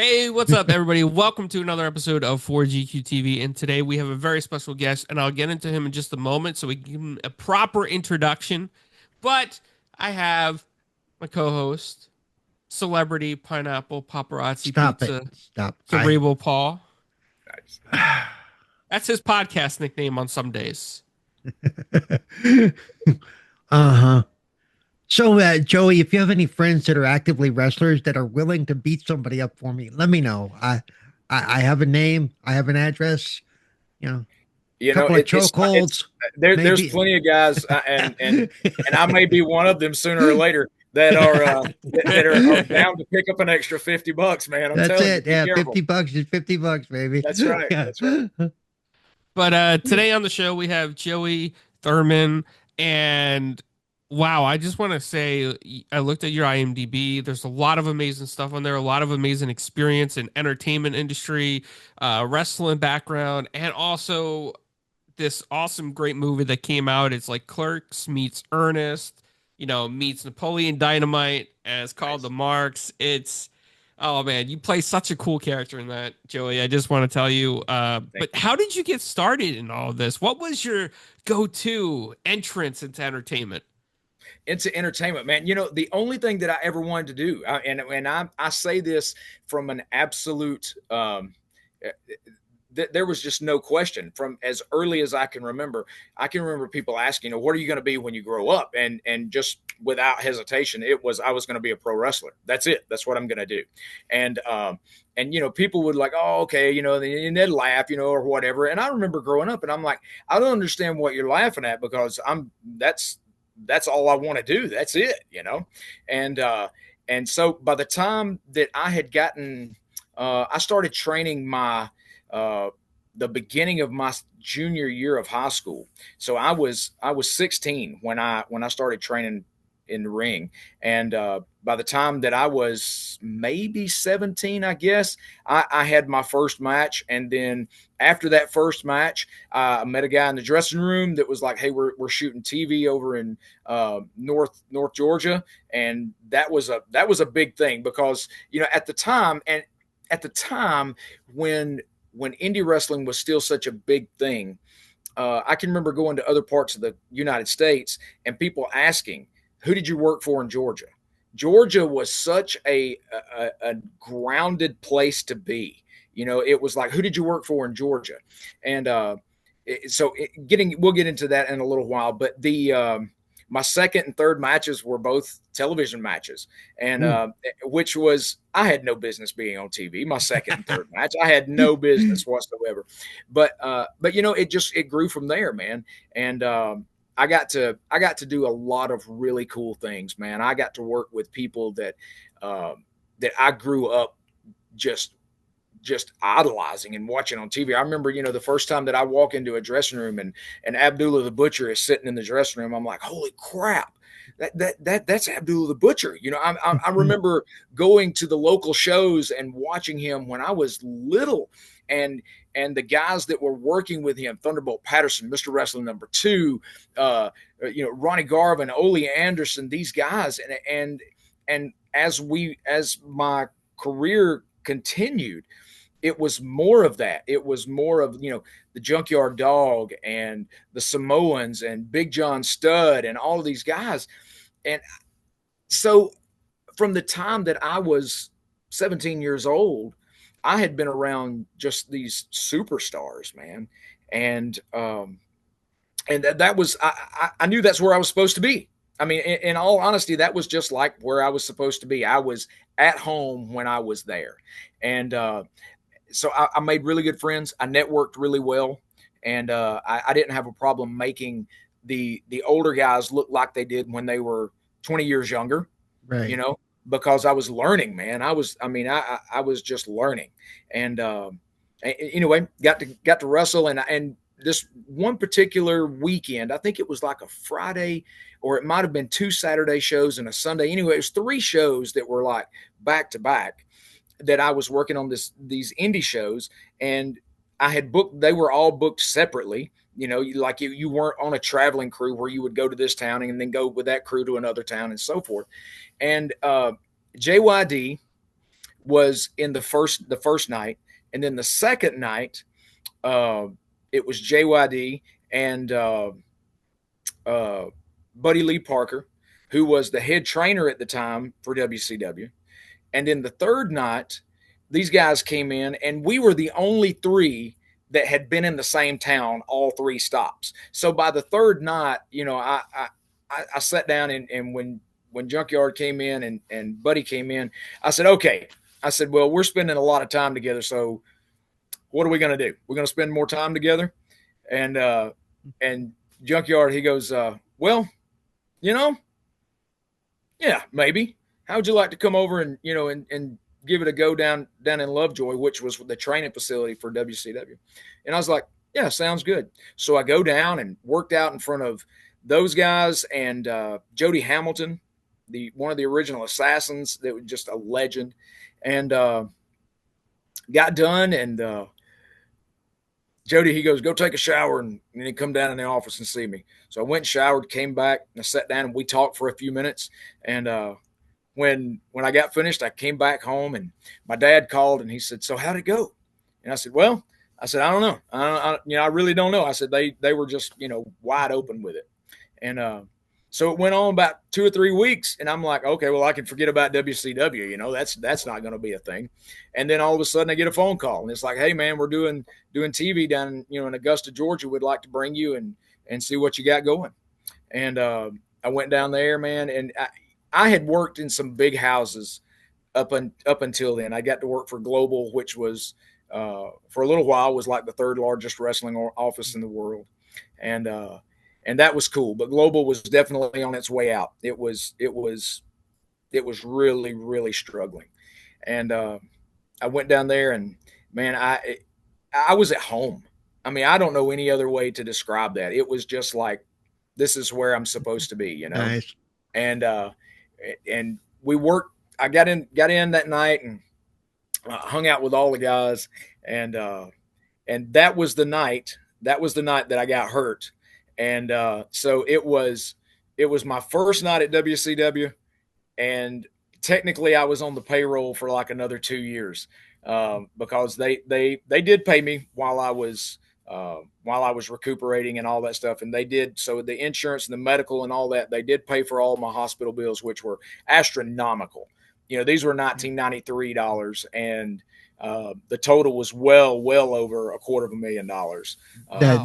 Hey, what's up, everybody? Welcome to another episode of 4GQ TV. And today we have a very special guest, and I'll get into him in just a moment so we can give him a proper introduction. But I have my co-host, Celebrity Pineapple Paparazzi Stop it. Pizza, Stop. Cerebral Paul. Nice. That's his podcast nickname on some days. Uh-huh. So, Joey, if you have any friends that are actively wrestlers that are willing to beat somebody up for me, let me know. I have a name, I have an address, a You know, couple of it's chokeholds, there's maybe. plenty of guys, and I may be one of them sooner or later that are that are down to pick up an extra $50, man. I'm That's telling you, it. be Yeah, careful. 50 bucks is 50 bucks, baby. That's right. Yeah. That's right. But today on the show we have Joey Thurman, and wow, I just want to say I looked at your IMDb. There's a lot of amazing stuff on there, a lot of amazing experience in entertainment industry, wrestling background, and also this awesome great movie that came out. It's like Clerks meets Ernest, meets Napoleon Dynamite, and it's called Nice. The Marks. It's Oh man, you play such a cool character in that, Joey. I just want to tell you. Thank But you. how did you get started in all of this? What was your go-to entrance into entertainment? Into entertainment, man. You know, the only thing that I ever wanted to do, and I say this from an absolute there was just no question from as early as I can remember. I can remember people asking, "What are you going to be when you grow up?" And just without hesitation, it was I was going to be a pro wrestler. That's it. That's what I'm going to do. And people would like, "Oh, okay," and they'd laugh, or whatever. And I remember growing up, and I'm like, I don't understand what you're laughing at because that's all I want to do. That's it. And so by the time that I had gotten, I started training uh, the beginning of my junior year of high school. So I was 16 when I started training in the ring, and by the time that I was maybe 17, I guess I had my first match, and then after that first match, I met a guy in the dressing room that was like, "Hey, we're shooting TV over in North Georgia," and that was a big thing because at the time when indie wrestling was still such a big thing, I can remember going to other parts of the United States and people asking, "Who did you work for in Georgia?" Georgia was such a grounded place to be. It was like, "Who did you work for in Georgia?" And we'll get into that in a little while. But the my second and third matches were both television matches, and Ooh. which was I had no business being on TV. My second and third match, I had no business whatsoever. But it grew from there, man. And I got to do a lot of really cool things, man. I got to work with people that I grew up just idolizing and watching on TV. I remember, the first time that I walk into a dressing room and Abdullah the Butcher is sitting in the dressing room, I'm like, holy crap. That's Abdullah the Butcher. I remember going to the local shows and watching him when I was little, and the guys that were working with him, Thunderbolt Patterson, Mr. Wrestling number two, Ronnie Garvin, Ole Anderson, these guys, and as my career continued, it was more of that. It was more of, the Junkyard Dog and the Samoans and Big John Studd and all of these guys. And so from the time that I was 17 years old, I had been around just these superstars, man. And that was, I knew that's where I was supposed to be. I mean, in all honesty, that was just like where I was supposed to be. I was at home when I was there. And so I made really good friends. I networked really well, and I didn't have a problem making the older guys look like they did when they were 20 years younger. You Right. know, because I was learning, man. I was just learning, and anyway, got to wrestle, and this one particular weekend, I think it was like a Friday, or it might have been two Saturday shows and a Sunday. Anyway, it was three shows that were like back to back that I was working on these indie shows, and I had booked. They were all booked separately. You weren't on a traveling crew where you would go to this town and then go with that crew to another town and so forth. And JYD was in the first night, and then the second night, it was JYD and Buddy Lee Parker, who was the head trainer at the time for WCW. And then the third night, these guys came in, and we were the only three that had been in the same town all three stops. So by the third night, I sat down, and when Junkyard came in and Buddy came in, I said, okay. I said, well, we're spending a lot of time together, so what are we going to do? We're going to spend more time together? And Junkyard, he goes, well, yeah, maybe. How would you like to come over and give it a go down in Lovejoy, which was the training facility for WCW? And I was like, yeah, sounds good. So I go down and worked out in front of those guys and Jody Hamilton, one of the original Assassins, that was just a legend, and got done. And Jody, he goes, go take a shower and then come down in the office and see me. So I went and showered, came back, and I sat down and we talked for a few minutes. And when I got finished, I came back home and my dad called and he said, so how'd it go? And I said, well, I don't know. I really don't know. I said, they were just, wide open with it. And so it went on about 2 or 3 weeks, and I'm like, okay, well, I can forget about WCW. That's not going to be a thing. And then all of a sudden I get a phone call, and it's like, hey, man, we're doing TV down in Augusta, Georgia. We'd like to bring you and see what you got going. And I went down there, man, and I had worked in some big houses up until then. I got to work for Global, which was for a little while was like the third largest wrestling office in the world, and that was cool. But Global was definitely on its way out. It was really, really struggling. And I went down there, and man, I was at home. I mean, I don't know any other way to describe that. It was just like, this is where I'm supposed to be, Nice. And we worked. I got in that night and hung out with all the guys, and that was the night. That was the night that I got hurt. And so it was my first night at WCW, and technically I was on the payroll for like another 2 years because they did pay me while I was recuperating and all that stuff, and they did. So the insurance and the medical and all that, they did pay for all my hospital bills, which were astronomical. These were $1993, and the total was well over $250,000.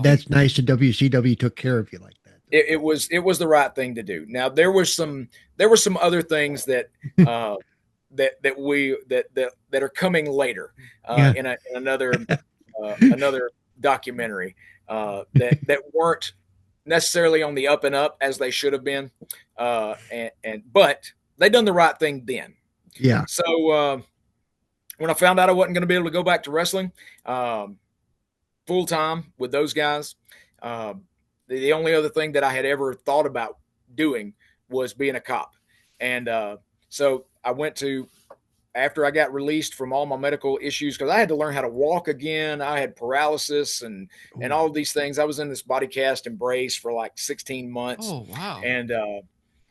That's nice that WCW took care of you like that. It was the right thing to do. Now there were some other things that that are coming later in another documentary that weren't necessarily on the up and up as they should have been, but they done the right thing then. Yeah. So when I found out I wasn't going to be able to go back to wrestling full time with those guys, the only other thing that I had ever thought about doing was being a cop. And so I went to, after I got released from all my medical issues, because I had to learn how to walk again. I had paralysis and all of these things. I was in this body cast and brace for like 16 months. Oh, wow. And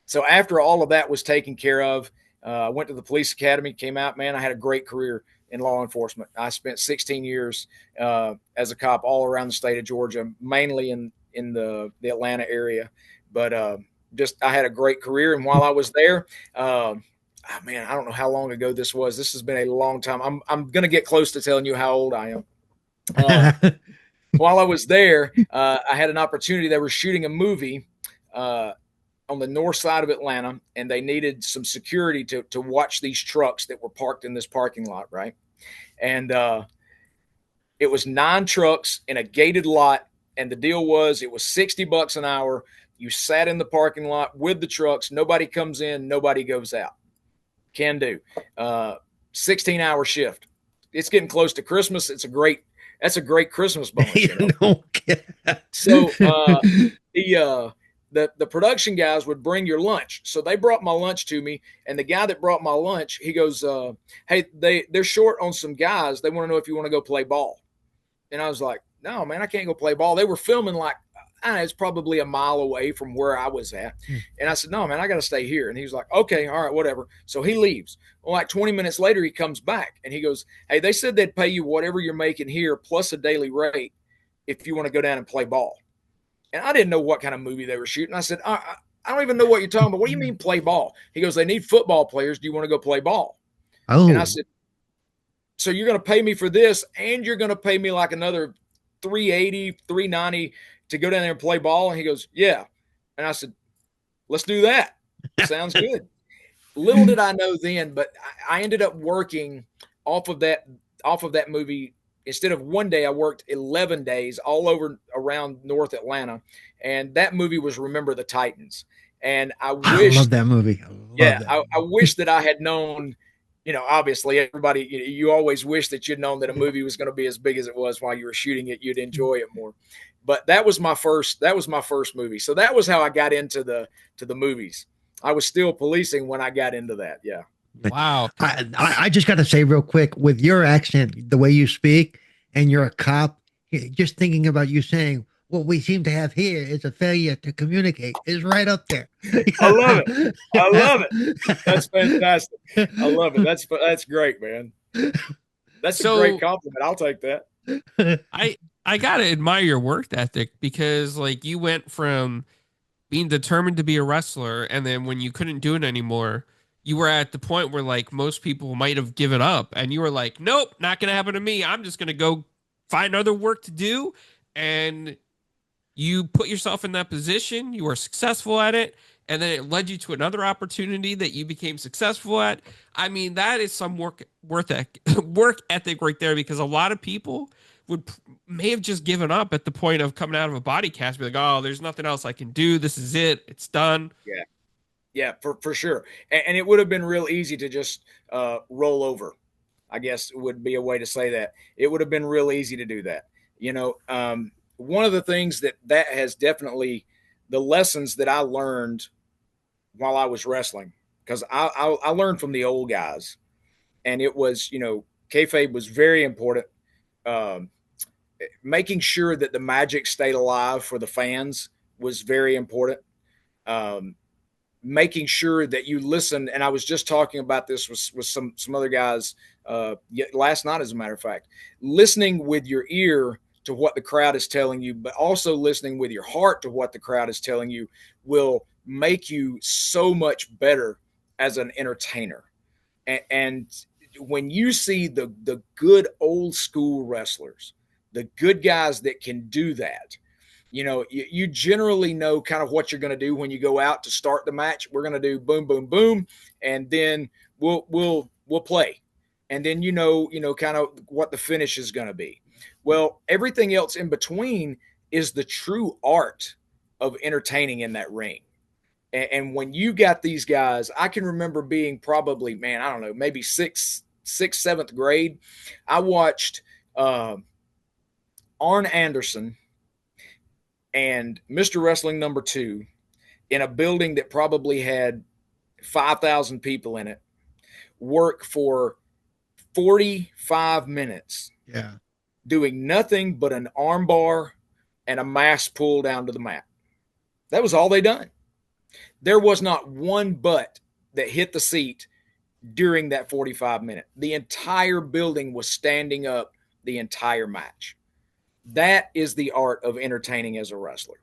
so after all of that was taken care of, I went to the police academy, came out, man, I had a great career in law enforcement. I spent 16 years as a cop all around the state of Georgia, mainly in the Atlanta area. But I had a great career. And while I was there, man, I don't know how long ago this was. This has been a long time. I'm going to get close to telling you how old I am. While I was there, I had an opportunity. They were shooting a movie on the north side of Atlanta, and they needed some security to watch these trucks that were parked in this parking lot, right? And it was 9 trucks in a gated lot, and the deal was it was $60 an hour. You sat in the parking lot with the trucks. Nobody comes in, nobody goes out. Can do. 16-hour shift. It's getting close to Christmas. That's a great Christmas bonus. So the production guys would bring your lunch. So they brought my lunch to me, and the guy that brought my lunch, he goes, hey, they're short on some guys. They want to know if you want to go play ball. And I was like, no, man, I can't go play ball. They were filming like, it's probably a mile away from where I was at. Hmm. And I said, no, man, I got to stay here. And he was like, okay, all right, whatever. So he leaves. Well, like 20 minutes later, he comes back and he goes, hey, they said they'd pay you whatever you're making here plus a daily rate if you want to go down and play ball. And I didn't know what kind of movie they were shooting. I said, I don't even know what you're talking about. What do you mean play ball? He goes, they need football players. Do you want to go play ball? Oh, And I said, so you're going to pay me for this and you're going to pay me like another $380, $390 to go down there and play ball? And he goes, yeah. And I said, let's do that. Sounds good. Little did I know then, but I ended up working off of that movie. Instead of one day, I worked 11 days all over around North Atlanta. And that movie was Remember the Titans. And I love that movie. I wish that I had known, obviously everybody, you always wish that you'd known that a movie was going to be as big as it was while you were shooting it. You'd enjoy it more. But that was my first movie. So that was how I got into the movies. I was still policing when I got into that. Yeah. Wow. I just got to say real quick, with your accent, the way you speak, and you're a cop, just thinking about you saying, what we seem to have here is a failure to communicate is right up there. I love it. That's fantastic. I love it. That's great, man. That's a great compliment. I'll take that. I gotta admire your work ethic, because like you went from being determined to be a wrestler, and then when you couldn't do it anymore, you were at the point where like most people might have given up, and you were like, nope, not gonna happen to me. I'm just gonna go find other work to do. And you put yourself in that position, you were successful at it, and then it led you to another opportunity that you became successful at. I mean, that is some work ethic right there, because a lot of people may have just given up at the point of coming out of a body cast, be like, oh, there's nothing else I can do. This is it. It's done. Yeah, for sure. And it would have been real easy to just roll over, I guess would be a way to say that. It would have been real easy to do that. One of the things that has definitely, the lessons that I learned while I was wrestling, because I learned from the old guys, and it was, kayfabe was very important. Making sure that the magic stayed alive for the fans was very important. Making sure that you listen, and I was just talking about this with some other guys last night, as a matter of fact, listening with your ear to what the crowd is telling you, but also listening with your heart to what the crowd is telling you will make you so much better as an entertainer. And when you see the good old school wrestlers, the good guys that can do that, you generally know kind of what you're going to do when you go out to start the match. We're going to do boom, boom, boom, and then we'll play, and then kind of what the finish is going to be. Well, everything else in between is the true art of entertaining in that ring. And when you got these guys, I can remember being probably, man, I don't know, maybe sixth, seventh grade. I watched Arn Anderson and Mr. Wrestling #2 in a building that probably had 5,000 people in it work for 45 minutes. Yeah. Doing nothing but an arm bar and a mass pull down to the mat. That was all they done. There was not one butt that hit the seat during that 45 minute. The entire building was standing up the entire match. That is the art of entertaining as a wrestler.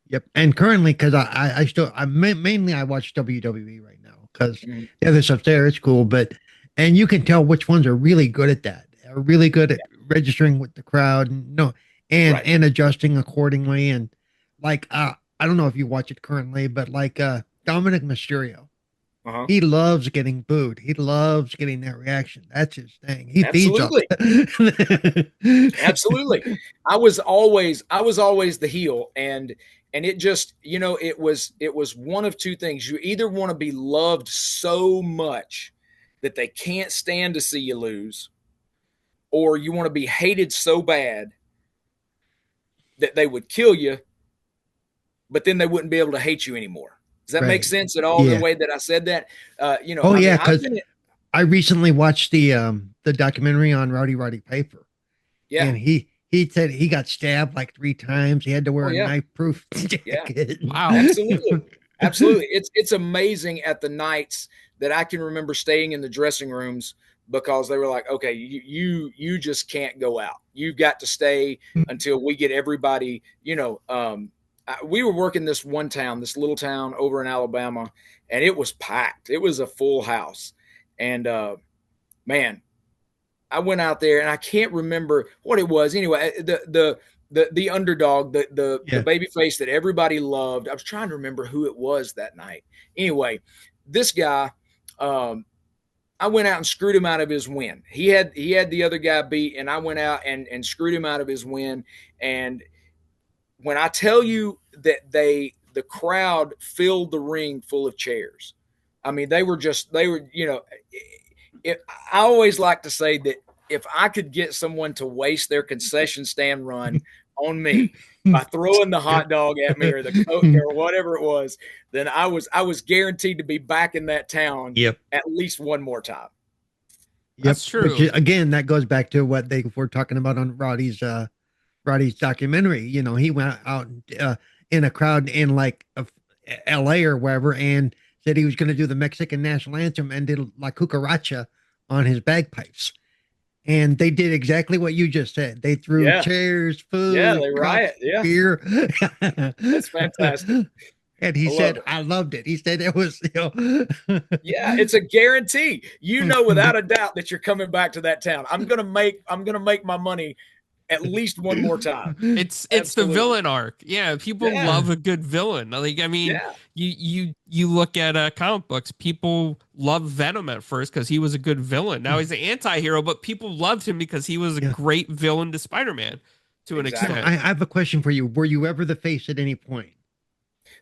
Yep. And currently, because I mainly watch WWE right now, because the other stuff there is cool, and you can tell which ones are really good at that. Are really good at registering with the crowd and adjusting accordingly. And like, I don't know if you watch it currently, but like Dominic Mysterio, he loves getting booed. He loves getting that reaction. That's his thing. He feeds off it. Absolutely. I was always the heel, and it just, it was one of two things. You either want to be loved so much that they can't stand to see you lose, or you want to be hated so bad that they would kill you, but then they wouldn't be able to hate you anymore. Does that make sense at all, the way that I said that? Because I recently watched the documentary on Rowdy Roddy Piper. Yeah. And he he said he got stabbed like 3 times. He had to wear Oh a yeah, knife-proof yeah, jacket. Wow. absolutely, absolutely. It's amazing at the nights that I can remember staying in the dressing rooms because they were like, okay, you just can't go out. You've got to stay until we get everybody. We were working this one town, this little town over in Alabama, and it was packed. It was a full house, and man, I went out there and I can't remember what it was. Anyway, the underdog, the Yeah. baby face that everybody loved. I was trying to remember who it was that night. Anyway, this guy, I went out and screwed him out of his win. He had the other guy beat, and I went out and screwed him out of his win. And when I tell you that the crowd filled the ring full of chairs, I mean they were I always like to say that if I could get someone to waste their concession stand run on me by throwing the hot dog at me or the Coke or whatever it was, then I was guaranteed to be back in that town Yep. at least one more time. Yep. That's true. Which again, that goes back to what they were talking about on Roddy's documentary. He went out in a crowd in like LA or wherever and said he was going to do the Mexican national anthem and did La Cucaracha on his bagpipes. And they did exactly what you just said. They threw chairs, food, they riot, beer. That's fantastic. And he said, I loved it. He said it was, yeah, it's a guarantee. Without a doubt that you're coming back to that town. I'm gonna make my money at least one more time. It's the villain arc. Yeah, people love a good villain. Like, I mean, you look at comic books. People love Venom at first because he was a good villain. Now he's an anti-hero, but people loved him because he was a great villain to Spider-Man to an extent. I have a question for you. Were you ever the face at any point?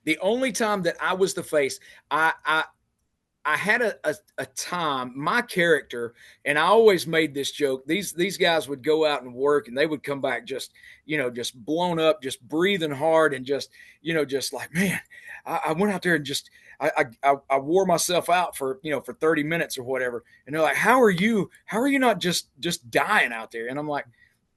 The only time that I was the face, I had a time, my character, and I always made this joke. These guys would go out and work and they would come back just blown up, just breathing hard and just like, man, I went out there and just, I wore myself out for 30 minutes or whatever. And they're like, how are you not just dying out there? And I'm like,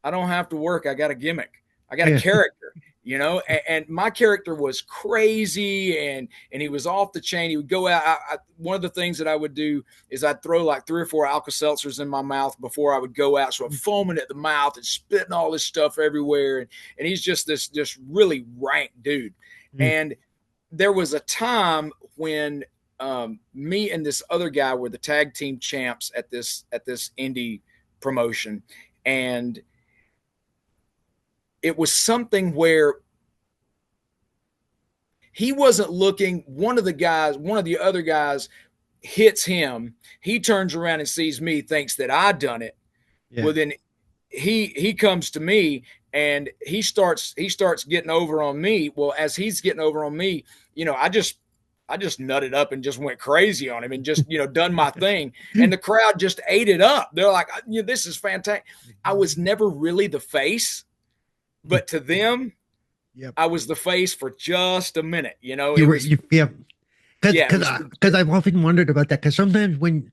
I don't have to work. I got a gimmick. I got a character. And my character was crazy and he was off the chain. He would go out. One of the things that I would do is I'd throw like 3 or 4 Alka-Seltzers in my mouth before I would go out. So I'm foaming at the mouth and spitting all this stuff everywhere. And he's just this really rank dude. And there was a time when me and this other guy were the tag team champs at this indie promotion. And it was something where he wasn't looking. One of the other guys hits him. He turns around and sees me, thinks that I done it. Yeah. Well, then he comes to me and he starts getting over on me. Well, as he's getting over on me, I just nutted up and just went crazy on him and just, done my thing. And the crowd just ate it up. They're like, this is fantastic. I was never really the face. But to them, I was the face for just a minute, Because I've often wondered about that. Because sometimes and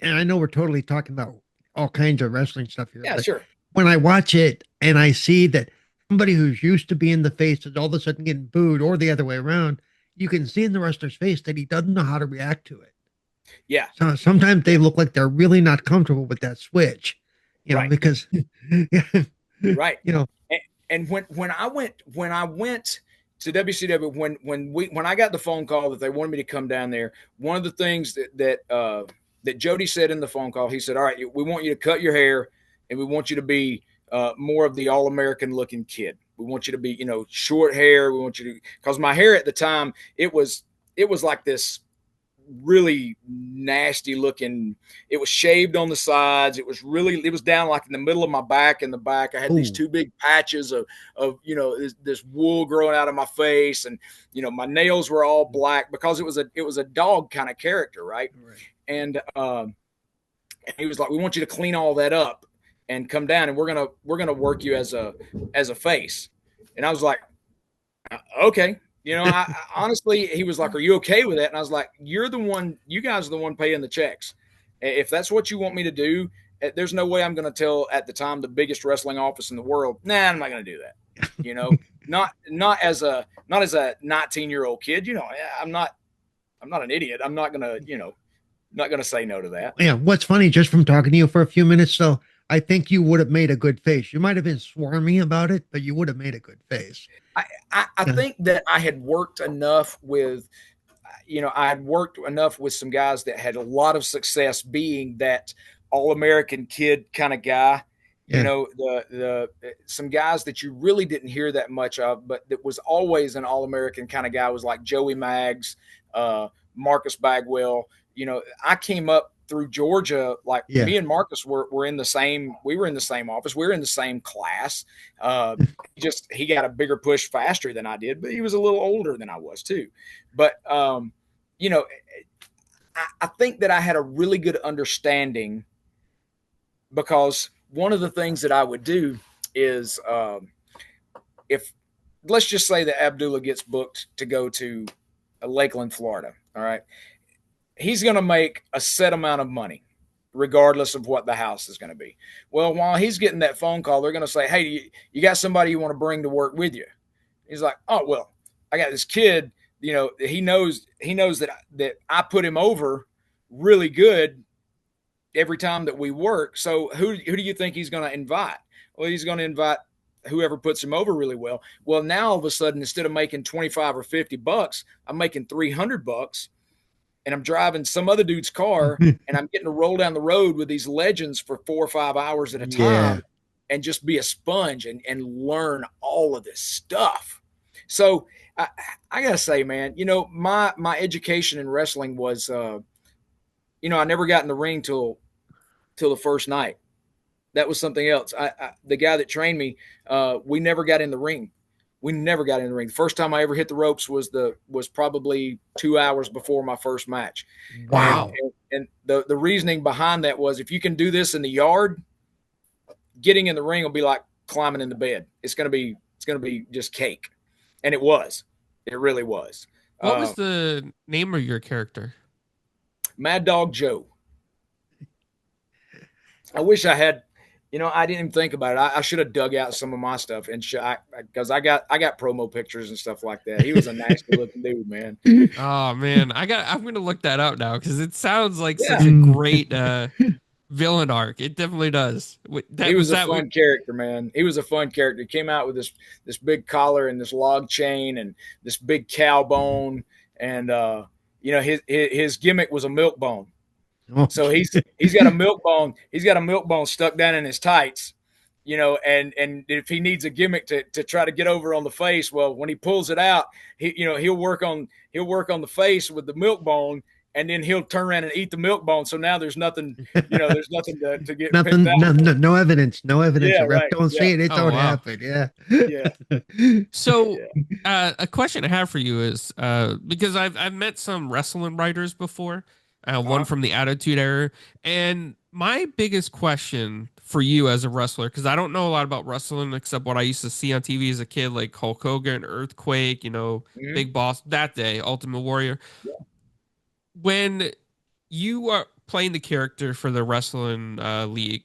I know we're totally talking about all kinds of wrestling stuff here. Yeah, sure. When I watch it and I see that somebody who's used to being the face is all of a sudden getting booed or the other way around, you can see in the wrestler's face that he doesn't know how to react to it. Yeah. So sometimes they look like they're really not comfortable with that switch, because right. And when I went to WCW, when I got the phone call that they wanted me to come down there, one of the things that Jody said in the phone call, he said, all right, we want you to cut your hair and we want you to be more of the all-American looking kid. We want you to be, short hair. We want you to, because my hair at the time, it was like this really nasty looking. It was shaved on the sides. It was down like in the middle of my back. In the back, I had these 2 big patches of this wool growing out of my face, and my nails were all black because it was a dog kind of character, right? And he was like, we want you to clean all that up and come down, and we're gonna work you as a face. And I was like, okay. I honestly, he was like, are you okay with that? And I was like, you guys are the one paying the checks. If that's what you want me to do, there's no way I'm going to tell at the time the biggest wrestling office in the world. Nah, I'm not going to do that. You know, not as a 19-year-old kid. You know, I'm not an idiot. I'm not going to, not going to say no to that. Yeah, what's funny, just from talking to you for a few minutes, though, I think you would have made a good face. You might have been swarmy about it, but you would have made a good face. I think that I had worked enough with, I had worked enough with some guys that had a lot of success being that all-American kid kind of guy. Yeah. You know, the some guys that you really didn't hear that much of, but that was always an all-American kind of guy was like Joey Maggs, Marcus Bagwell. You know, I came up through Georgia, like me and Marcus were in the same, we were in the same office. We were in the same class. He got a bigger push faster than I did, but he was a little older than I was too. But, you know, I think that I had a really good understanding because one of the things that I would do is if, let's just say that Abdullah gets booked to go to Lakeland, Florida. All right. He's going to make a set amount of money, regardless of what the house is going to be. Well, while he's getting that phone call, they're going to say, hey, you got somebody you want to bring to work with you? He's like, oh, well, I got this kid, you know, he knows that I put him over really good every time that we work. So who do you think he's going to invite? Well, he's going to invite whoever puts him over really well. Well, now all of a sudden, instead of making 25 or $50, I'm making $300. And I'm driving some other dude's car and I'm getting to roll down the road with these legends for 4 or 5 hours at a time and just be a sponge and learn all of this stuff. So I gotta say, man, you know, my education in wrestling was, you know, I never got in the ring till the first night. That was something else. The guy that trained me, we never got in the ring. We never got in the ring. The first time I ever hit the ropes was probably 2 hours before my first match. Wow. And the reasoning behind that was if you can do this in the yard, getting in the ring will be like climbing in the bed. It's gonna be just cake. And it was. It really was. What was the name of your character? Mad Dog Joe. I wish I had. You know, I didn't even think about it. I should have dug out some of my stuff and because I got promo pictures and stuff like that. He was a nasty looking dude, man. Oh man, I'm gonna look that up now because it sounds like such a great villain arc. It definitely does. He was a fun character, man. He was a fun character. He came out with this big collar and this log chain and this big cow bone, and you know his gimmick was a milk bone. So he's got a milk bone. He's got a milk bone stuck down in his tights, you know. And if he needs a gimmick to try to get over on the face, well, when he pulls it out, he'll work on the face with the milk bone, and then he'll turn around and eat the milk bone. So now there's nothing, there's nothing to get nothing. No evidence. No evidence. Yeah, the ref right. don't see it. It's all happened. Yeah. Yeah. So, a question I have for you is because I've met some wrestling writers before. One from the Attitude Era. And my biggest question for you as a wrestler, because I don't know a lot about wrestling except what I used to see on TV as a kid, like Hulk Hogan, Earthquake, Big Boss, that day, Ultimate Warrior. Yeah. When you are playing the character for the wrestling league,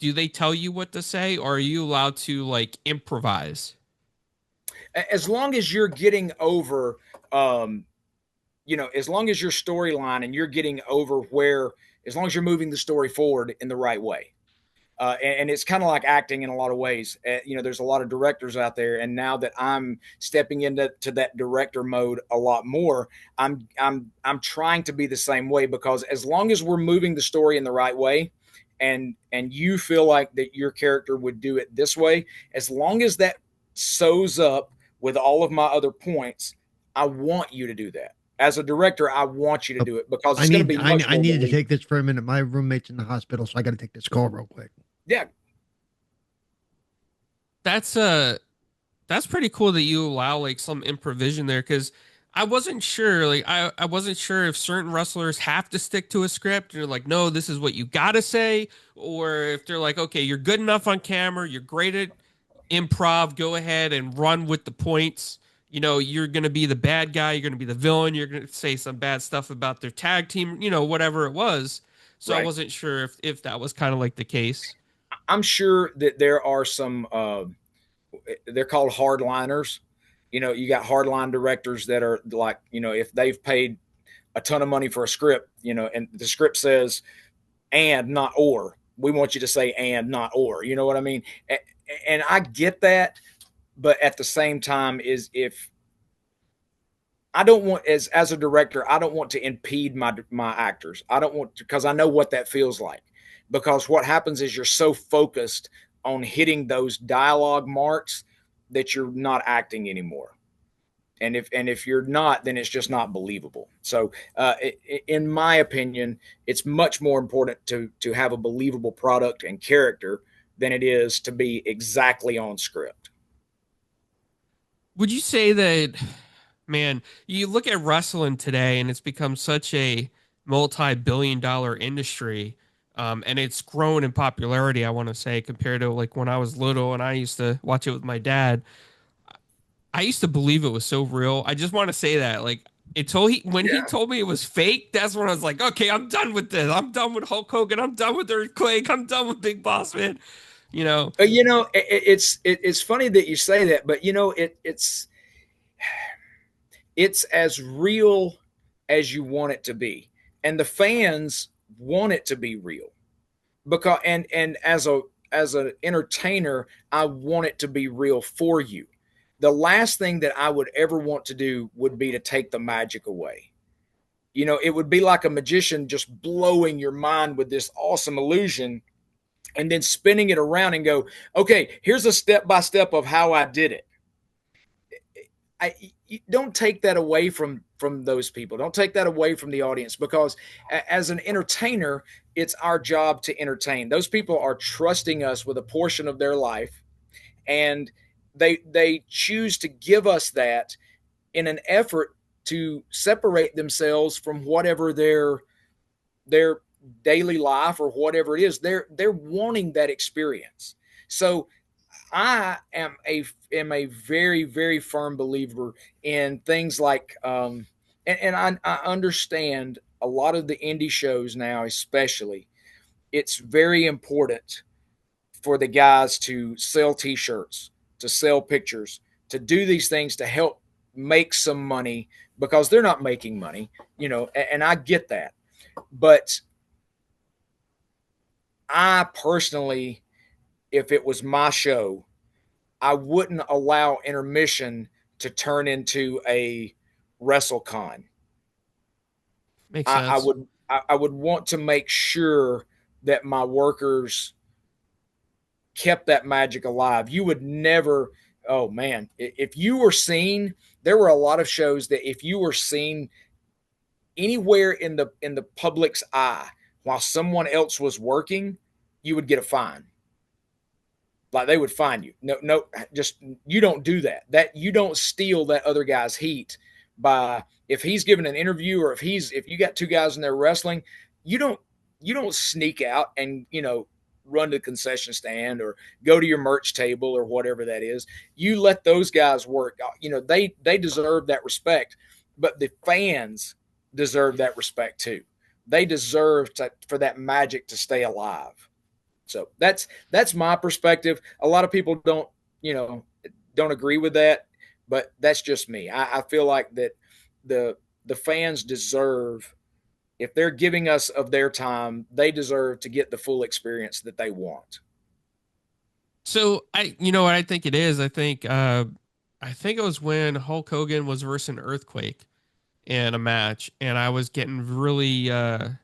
do they tell you what to say, or are you allowed to like improvise? As long as you're getting over as long as your storyline and you're getting over as long as you're moving the story forward in the right way. And it's kind of like acting in a lot of ways. There's a lot of directors out there. And now that I'm stepping into that director mode a lot more, I'm trying to be the same way, because as long as we're moving the story in the right way and you feel like that your character would do it this way, as long as that sews up with all of my other points, I want you to do that. As a director, I want you to do it because it's going to be much more I needed to take this for a minute. My roommate's in the hospital, so I got to take this call real quick. Yeah. That's pretty cool that you allow like some improvisation there, because I wasn't sure. Like I wasn't sure if certain wrestlers have to stick to a script and they're like, no, this is what you gotta say, or if they're like, okay, you're good enough on camera, you're great at improv, go ahead and run with the points. You're going to be the bad guy. You're going to be the villain. You're going to say some bad stuff about their tag team, whatever it was. So I Right. wasn't sure if that was kind of like the case. I'm sure that there are some. They're called hardliners. You know, you got hardline directors that are like, you know, if they've paid a ton of money for a script, you know, and the script says and not or, we want you to say and not or. You know what I mean? And I get that, but at the same time, is if I don't want, as a director, I don't want to impede my actors. I don't want to, because I know what that feels like. Because what happens is you're so focused on hitting those dialogue marks that you're not acting anymore. And if you're not, then it's just not believable. So, in my opinion, it's much more important to have a believable product and character than it is to be exactly on script. Would you say that, man, you look at wrestling today and it's become such a multi-billion-dollar industry, and it's grown in popularity, I want to say, compared to like when I was little and I used to watch it with my dad. I used to believe it was so real. I just want to say that, like, until when he Yeah. told me it was fake, that's when I was like, okay, I'm done with this. I'm done with Hulk Hogan. I'm done with Earthquake. I'm done with Big Boss Man. You know, You know, it's funny that you say that, but you know, it's as real as you want it to be, and the fans want it to be real because and as an entertainer, I want it to be real for you. The last thing that I would ever want to do would be to take the magic away. You know, it would be like a magician just blowing your mind with this awesome illusion and then spinning it around and go, okay, here's a step by step of how I did it. I you don't take that away from those people. Don't take that away from the audience because as an entertainer, it's our job to entertain. Those people are trusting us with a portion of their life, and they choose to give us that in an effort to separate themselves from whatever their daily life or whatever it is. They're wanting that experience. So I am a very very firm believer in things like and I understand a lot of the indie shows now, especially it's very important for the guys to sell T-shirts, to sell pictures, to do these things to help make some money because they're not making money, you know, and I get that, but I personally, if it was my show, I wouldn't allow intermission to turn into a WrestleCon. makes I sense. would I would want to make sure that my workers kept that magic alive. You would never, oh man, if you were seen, there were a lot of shows that if you were seen anywhere in the public's eye while someone else was working, you would get a fine. Like they would find you. No, no, just you don't do that. That you don't steal that other guy's heat by if he's giving an interview or if you got two guys in there wrestling, you don't you don't sneak out and run to the concession stand or go to your merch table or whatever that is. You let those guys work. They deserve that respect, but the fans deserve that respect too. They deserve for that magic to stay alive. So that's my perspective. A lot of people don't agree with that, but that's just me. I feel like that the fans deserve, if they're giving us of their time, they deserve to get the full experience that they want. So you know what I think it is. I think it was when Hulk Hogan was versus Earthquake in a match, and I was getting really, I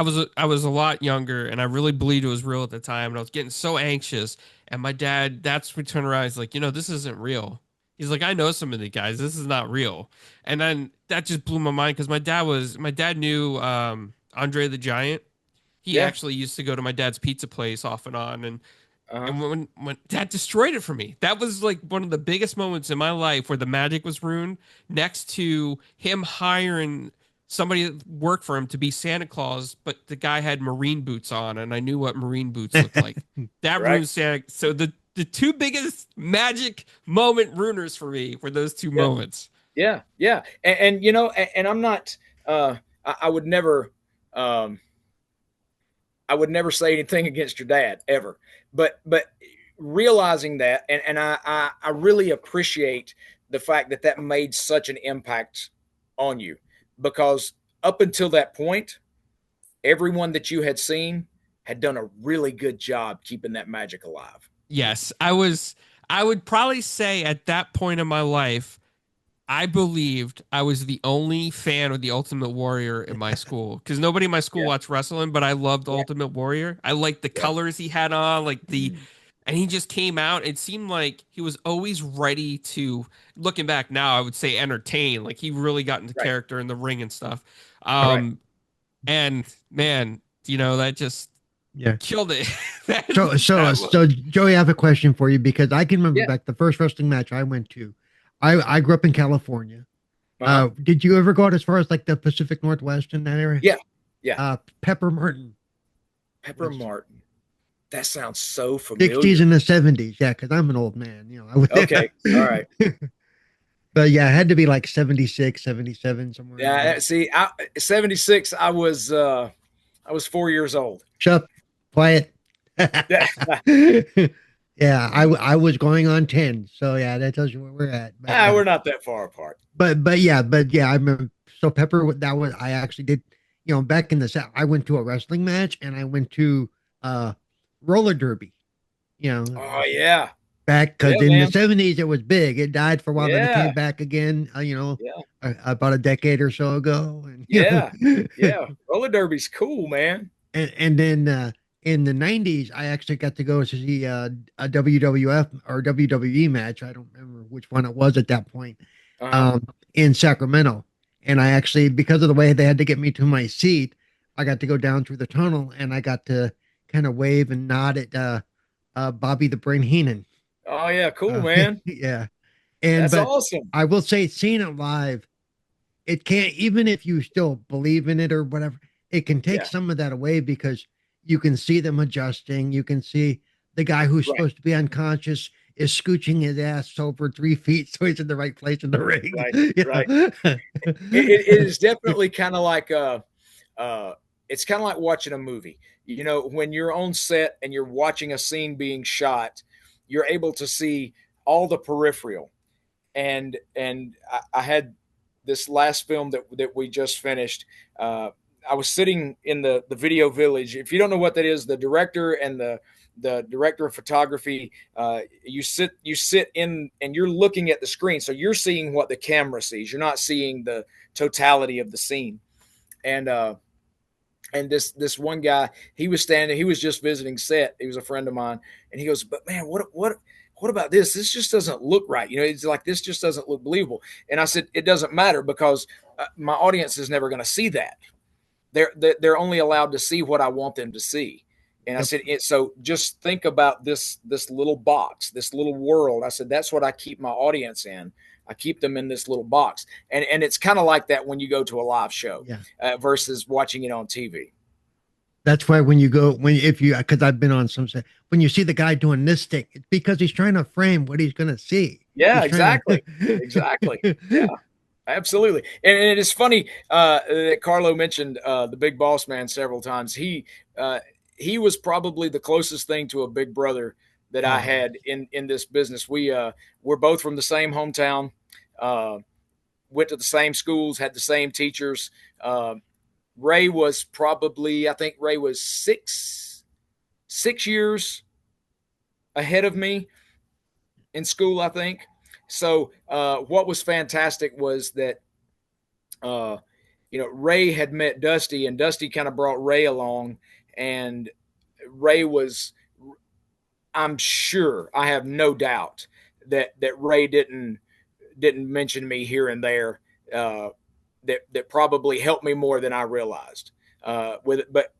was a lot younger, and I really believed it was real at the time, and I was getting so anxious. And my dad, that's when he turned around, he's like, this isn't real. He's like, I know some of the guys. This is not real. And then that just blew my mind because my dad knew Andre the Giant. He Yeah. actually used to go to my dad's pizza place off and on, and Uh-huh. when that destroyed it for me. That was like one of the biggest moments in my life where the magic was ruined, next to him hiring somebody that worked for him to be Santa Claus, but the guy had marine boots on, and I knew what marine boots looked like. That Right. ruined Santa. So the two biggest magic moment ruiners for me were those two Yeah. moments. Yeah. Yeah. And I'm not. I would never. Um, I would never say anything against your dad ever, but realizing that, and I really appreciate the fact that that made such an impact on you, because up until that point, everyone that you had seen had done a really good job keeping that magic alive. Yes, I would probably say at that point in my life, I believed I was the only fan of the Ultimate Warrior in my school because nobody in my school Yeah, watched wrestling, but I loved yeah, Ultimate Warrior. I liked the yeah. colors he had on, and he just came out. It seemed like he was always ready to, looking back now, I would say entertain. Like he really got into Right, character in the ring and stuff. right. Um, and man, that just Yeah. killed it. that, So that, so Joey, I have a question for you because I can remember Yeah. back the first wrestling match I went to. I grew up in California. Uh-huh. Did you ever go out as far as like the Pacific Northwest in that area? Yeah, yeah. Pepper Martin, Pepper Martin. That sounds so 60s familiar. and the 70s. Yeah, because I'm an old man, I was Okay. All right. but yeah, it had to be like 76, 77, somewhere in Yeah. there. See, 76, I was 4 years old. Shut up, quiet. Yeah. Yeah, I was going on 10. So yeah, that tells you where we're at. But We're not that far apart. but yeah, I remember. So Pepper, that was I actually did. Back in the South, I went to a wrestling match and I went to uh roller derby. You know, Oh yeah. back Yeah, because in the man. '70s it was big. It died for a while, then it Yeah. came back again. Yeah. About a decade or so ago, and Yeah. Yeah. Roller derby's cool, man. and then in the '90s, I actually got to go to see a WWF or WWE match. I don't remember which one it was at that point. Uh-huh. In Sacramento. And I actually, because of the way they had to get me to my seat, I got to go down through the tunnel and I got to kind of wave and nod at Bobby the Brain Heenan. Oh yeah, cool, man. Yeah. That's But awesome. I will say, seeing it live, it can't, even if you still believe in it or whatever, it can take Yeah. some of that away because you can see them adjusting. You can see the guy who's Right. supposed to be unconscious is scooching his ass over 3 feet so he's in the right place in the ring. Right. You Right. know? It is definitely kind of like it's kind of like watching a movie. When you're on set and you're watching a scene being shot, you're able to see all the peripheral. And I had this last film that we just finished. I was sitting in the video village. If you don't know what that is, the director and the director of photography, you sit in and you're looking at the screen, so you're seeing what the camera sees. You're not seeing the totality of the scene. And this one guy, he was just visiting set. He was a friend of mine, and he goes, "But man, what about this? This just doesn't look right. It's like this just doesn't look believable." And I said, "It doesn't matter because my audience is never going to see that. They're only allowed to see what I want them to see." And I said, "So just think about this little box, this little world." I said, "That's what I keep my audience in. I keep them in this little box." And it's kind of like that when you go to a live show versus watching it on TV. That's why because I've been on some set, when you see the guy doing this thing, it's because he's trying to frame what he's going to see. Yeah, exactly. Exactly. Yeah, absolutely. And it is funny that Carlo mentioned the Big Boss Man several times. He was probably the closest thing to a big brother that I had in this business. We're both from the same hometown, went to the same schools, had the same teachers. Ray was probably, I think Ray was six years ahead of me in school, I think. So what was fantastic was that, Ray had met Dusty, and Dusty kind of brought Ray along, and Ray was, I'm sure, I have no doubt that Ray didn't mention me here and there. That probably helped me more than I realized. But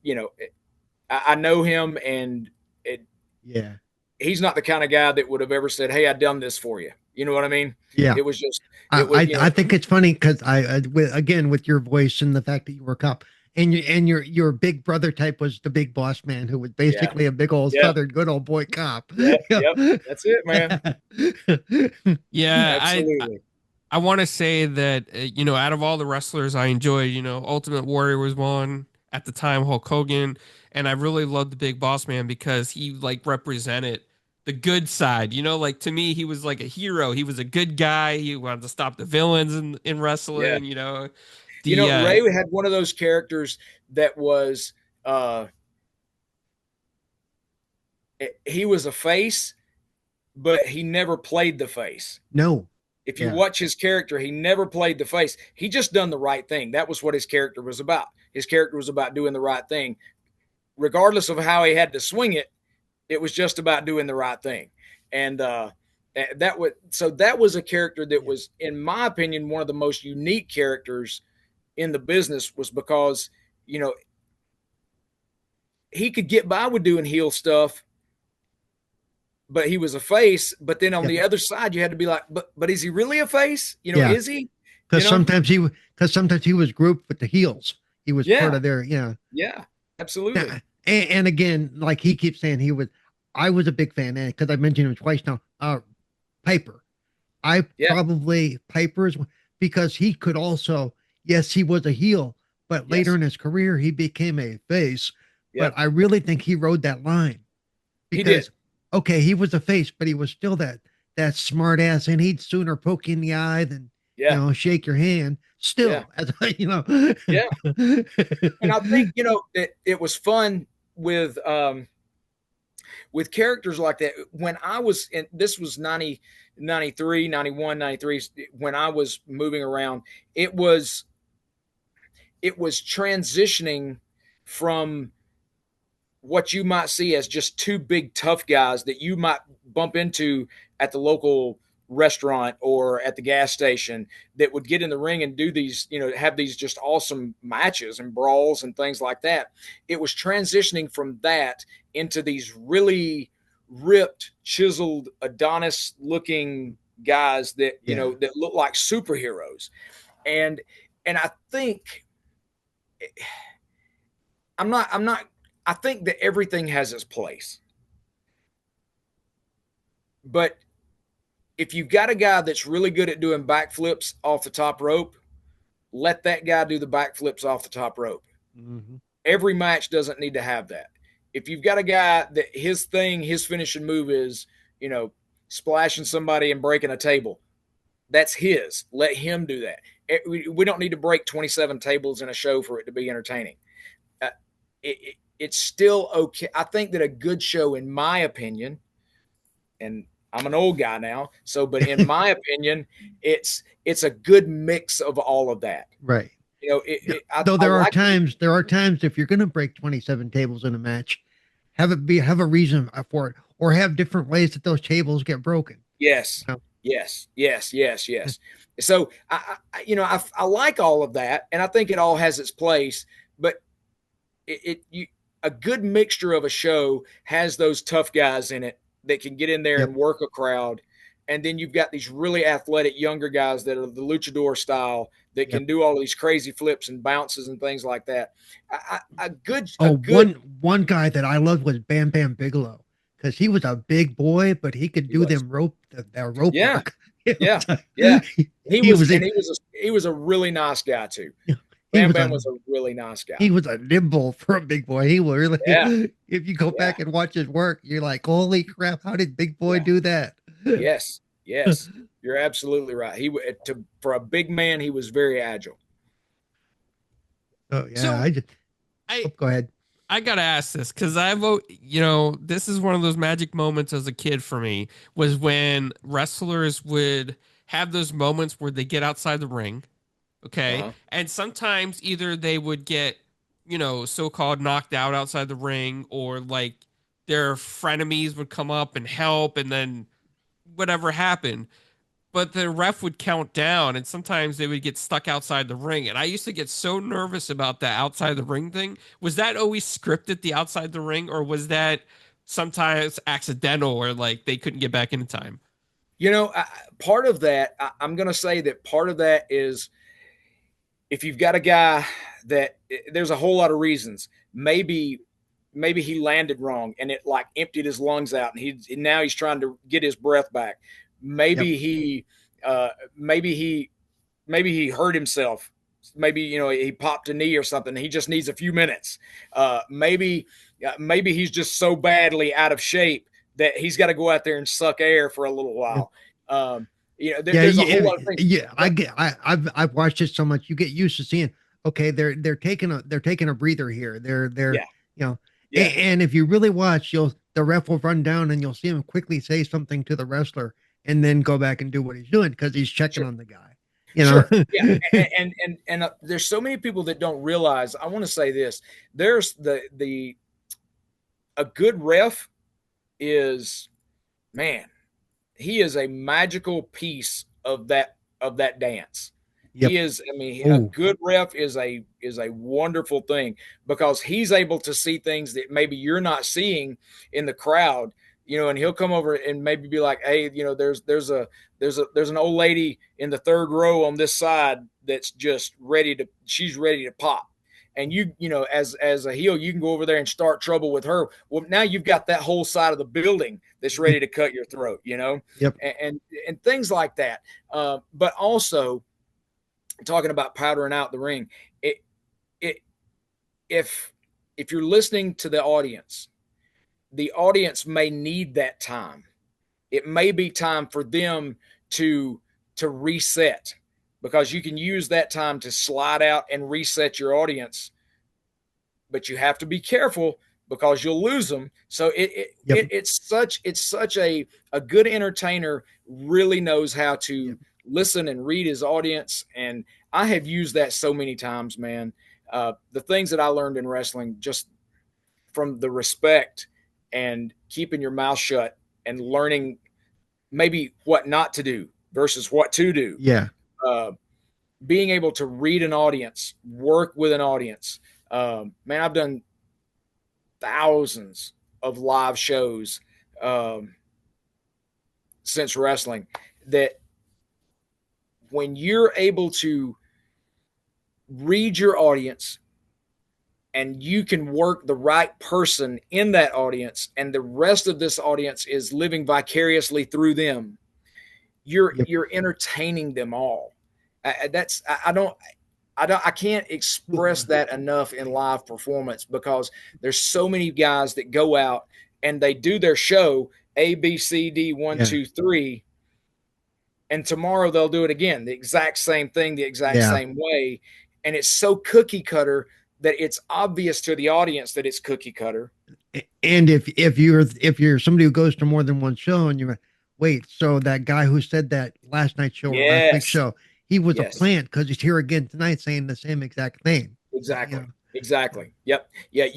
I know him, and he's not the kind of guy that would have ever said, "Hey, I done this for you." You know what I mean? Yeah. It was just. I think it's funny because again, with your voice and the fact that you were a cop, and your big brother type was the big boss man who was basically a big old Southern good old boy cop. Yep, that's it, man. Yeah, absolutely. I want to say that, out of all the wrestlers I enjoyed, Ultimate Warrior was one at the time, Hulk Hogan. and I really loved the Big Boss Man because he like represented the good side. You know, like to me, he was like a hero. He was a good guy. He wanted to stop the villains in Yeah. wrestling. You know, You the know, Ray had one of those characters that was uh he was a face, but he never played the face. No. If you Yeah. watch his character, he never played the face. He just done the right thing. That was what his character was about. His character was about doing the right thing. Regardless of how he had to swing it, it was just about doing the right thing. And that was a character that was, in my opinion, one of the most unique characters in the business, was because, you know, he could get by with doing heel stuff, but he was a face. But then on Yep. the other side, you had to be like, but is he really a face? You know, Yeah. is he? Because You know? sometimes he was grouped with the heels. He was Yeah. part of their, yeah. Yeah, absolutely. And again, like he keeps saying, I was a big fan, and because I mentioned him twice now, Piper. Yeah. Piper's, because he could also, yes, he was a heel, but later Yes. in his career, he became a face. Yep. But I really think he rode that line He because, did. okay, he was a face, but he was still that smart ass, and he'd sooner poke you in the eye than, Yeah. shake your hand. Still, Yeah. as you know, Yeah. And I think, you know, it was fun with characters like that. When I was in, this was 90, 93, 91, 93, when I was moving around, it was transitioning from what you might see as just two big tough guys that you might bump into at the local restaurant or at the gas station, that would get in the ring and do these, you know, have these just awesome matches and brawls and things like that. It was transitioning from that into these really ripped, chiseled, Adonis looking guys that, you know, that look like superheroes. And I think I think that everything has its place. But if you've got a guy that's really good at doing backflips off the top rope, let that guy do the backflips off the top rope. Mhm. Every match doesn't need to have that. If you've got a guy that his finishing move is, you know, splashing somebody and breaking a table, that's his. Let him do that. We don't need to break 27 tables in a show for it to be entertaining. It's still okay. I think that a good show, in my opinion, and I'm an old guy now, but in my opinion, it's a good mix of all of that. Right. You know, though there are times if you're going to break 27 tables in a match, have a reason for it, or have different ways that those tables get broken. Yes. You know? Yes. So I like all of that, and I think it all has its place, but a good mixture of a show has those tough guys in it that can get in there and work a crowd. And then you've got these really athletic younger guys that are the luchador style that can do all of these crazy flips and bounces and things like that. One guy that I loved was Bam Bam Bigelow, because he was a big boy, but he could do them rope work. He was a really nice guy too. Bam Bam was a really nice guy. He was a nimble for a big boy. He was really, if you go back and watch his work, you're like, holy crap, how did Big Boy do that? Yes. You're absolutely right. For a big man, he was very agile. Oh, yeah. So go ahead. I got to ask this because this is one of those magic moments as a kid for me, was when wrestlers would have those moments where they get outside the ring. Okay. Uh-huh. And sometimes either they would get, so-called knocked out outside the ring, or like their frenemies would come up and help, and then whatever happened. But the ref would count down, and sometimes they would get stuck outside the ring. And I used to get so nervous about that outside the ring thing. Was that always scripted, the outside the ring, or was that sometimes accidental, or like they couldn't get back in time? Part of that, I'm going to say that part of that is, if you've got a guy that, there's a whole lot of reasons. Maybe he landed wrong and it like emptied his lungs out, and now he's trying to get his breath back. Maybe he hurt himself maybe, you know, he popped a knee or something. He just needs a few minutes. Maybe he's just so badly out of shape that he's got to go out there and suck air for a little while. You know, there's a whole lot of things. Yeah, I've watched it so much. You get used to seeing, okay, they're taking a breather here. They're Yeah. you know, Yeah. and if you really watch, the ref will run down and you'll see him quickly say something to the wrestler and then go back and do what he's doing because he's checking Sure. on the guy. You know? Sure. Yeah. And there's so many people that don't realize. I want to say this. There's a good ref is, man, he is a magical piece of that dance. Yep. He is, I mean, a good ref is a wonderful thing because he's able to see things that maybe you're not seeing in the crowd, you know, and he'll come over and maybe be like, hey, you know, there's an old lady in the third row on this side that's just she's ready to pop. And you know, as a heel, you can go over there and start trouble with her. Well, now you've got that whole side of the building that's ready to cut your throat, you know, Yep. and things like that. But also talking about powdering out the ring, if you're listening to the audience may need that time. It may be time for them to reset, because you can use that time to slide out and reset your audience, but you have to be careful because you'll lose them. So it's such a good entertainer really knows how to listen and read his audience. And I have used that so many times, man. The things that I learned in wrestling, just from the respect and keeping your mouth shut and learning maybe what not to do versus what to do. Yeah. Being able to read an audience, work with an audience. Man, I've done thousands of live shows since wrestling, that when you're able to read your audience and you can work the right person in that audience, and the rest of this audience is living vicariously through them, you're entertaining them all. I can't express that enough in live performance, because there's so many guys that go out and they do their show A, B, C, D, 1, 2, 3, and tomorrow they'll do it again, the exact same thing, the exact same way. And it's so cookie cutter that it's obvious to the audience that it's cookie cutter. And if you're somebody who goes to more than one show and you're, wait, so that guy who said that last night's show or last week's show, he was a plant because he's here again tonight saying the same exact thing. Exactly. You know? Exactly. Yep. Yeah.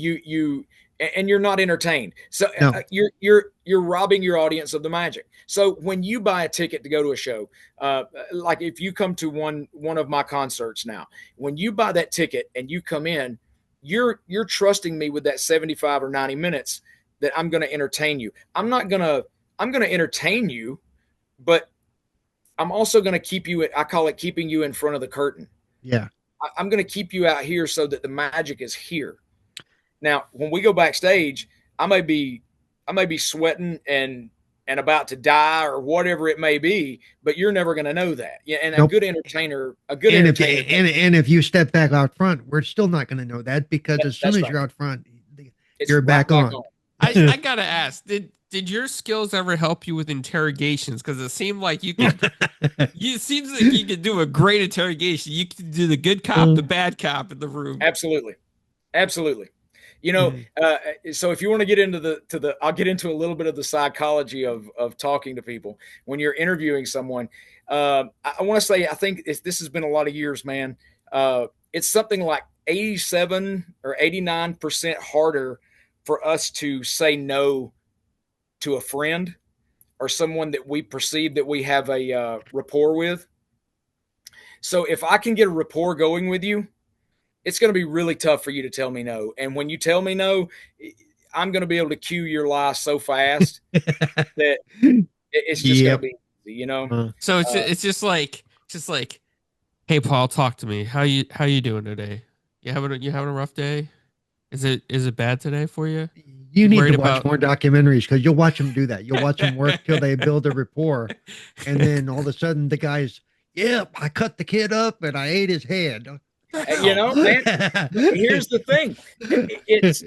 And you're not entertained. So you're robbing your audience of the magic. So when you buy a ticket to go to a show, like if you come to one of my concerts now, when you buy that ticket and you come in, you're trusting me with that 75 or 90 minutes that I'm going to entertain you. I'm going to entertain you, but I'm also going to keep you I call it keeping you in front of the curtain. Yeah. I'm going to keep you out here so that the magic is here. Now, when we go backstage, I may be sweating and about to die or whatever it may be, but you're never going to know that. Yeah, and a good entertainer, and if you step back out front, we're still not going to know that, because as soon as you're out front, you're back on. I gotta ask, did your skills ever help you with interrogations? Because it seemed like you could. It seems like you could do a great interrogation. You could do the good cop, the bad cop in the room. Absolutely. You know, so if you want to get into I'll get into a little bit of the psychology of talking to people when you're interviewing someone. I want to say, I think this has been a lot of years, man. It's something like 87 or 89% harder for us to say no to a friend or someone that we perceive that we have a rapport with. So if I can get a rapport going with you, it's going to be really tough for you to tell me no. And when you tell me no, I'm going to be able to cue your lie so fast that it's just going to be easy, you know? So it's just like, hey, Paul, talk to me. How you doing today? You having a rough day? Is it bad today for you? You need to watch more documentaries, because you'll watch them do that. You'll watch them work till they build a rapport. And then all of a sudden the guy's, I cut the kid up and I ate his head. You know, man, here's the thing. It's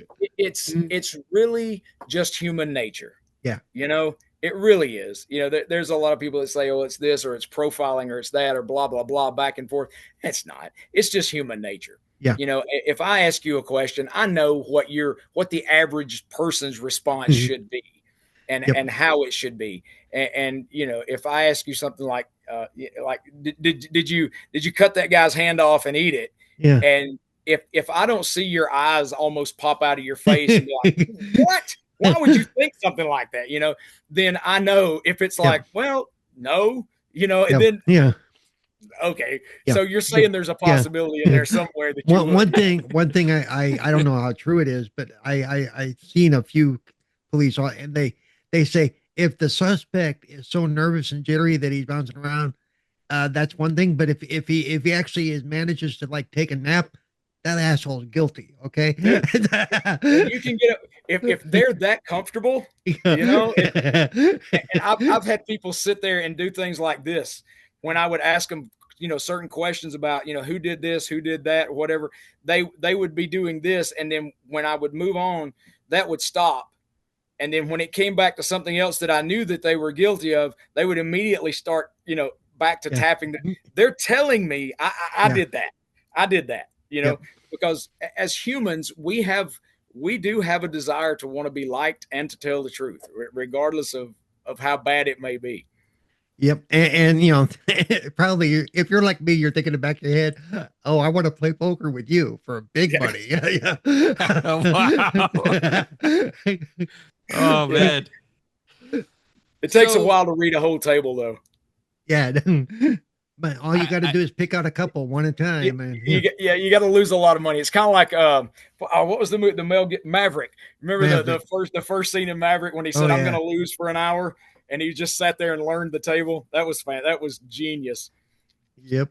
Mm. it's really just human nature. Yeah. You know, it really is. You know, there's a lot of people that say, "Oh, it's this or it's profiling or it's that or blah blah blah," back and forth. It's not. It's just human nature. Yeah. You know, if I ask you a question, I know what the average person's response should be, Yep. and how it should be. And you know, if I ask you something like did you cut that guy's hand off and eat it? Yeah. And if I don't see your eyes almost pop out of your face and be like, what? Why would you think something like that? You know, then I know if it's like, well, no, you know, and Yep. then Yeah. okay. Yeah. So you're saying there's a Yeah. possibility in there somewhere that you one thing I don't know how true it is, but I seen a few police and they say if the suspect is so nervous and jittery that he's bouncing around, that's one thing. But if he actually manages to like take a nap, that asshole's guilty. Okay. you can get if they're that comfortable, you know, and I've had people sit there and do things like this when I would ask them, you know, certain questions about, you know, who did this, who did that, or whatever. They would be doing this, and then when I would move on, that would stop. And then when it came back to something else that I knew that they were guilty of, they would immediately start, you know, back to tapping. They're telling me I did that. I did that, you know, because as humans, we do have a desire to want to be liked and to tell the truth, regardless of how bad it may be. Yep. And you know, probably if you're like me, you're thinking in the back of your head, oh, I want to play poker with you for big money. Yeah. Wow. Oh man. It takes a while to read a whole table though. Yeah. But all you got to do is pick out a couple one at a time. You got to lose a lot of money. It's kind of like what was the movie, Maverick? Remember the first scene in Maverick when he said, "I'm going to lose for an hour," and he just sat there and learned the table. That was That was genius. Yep.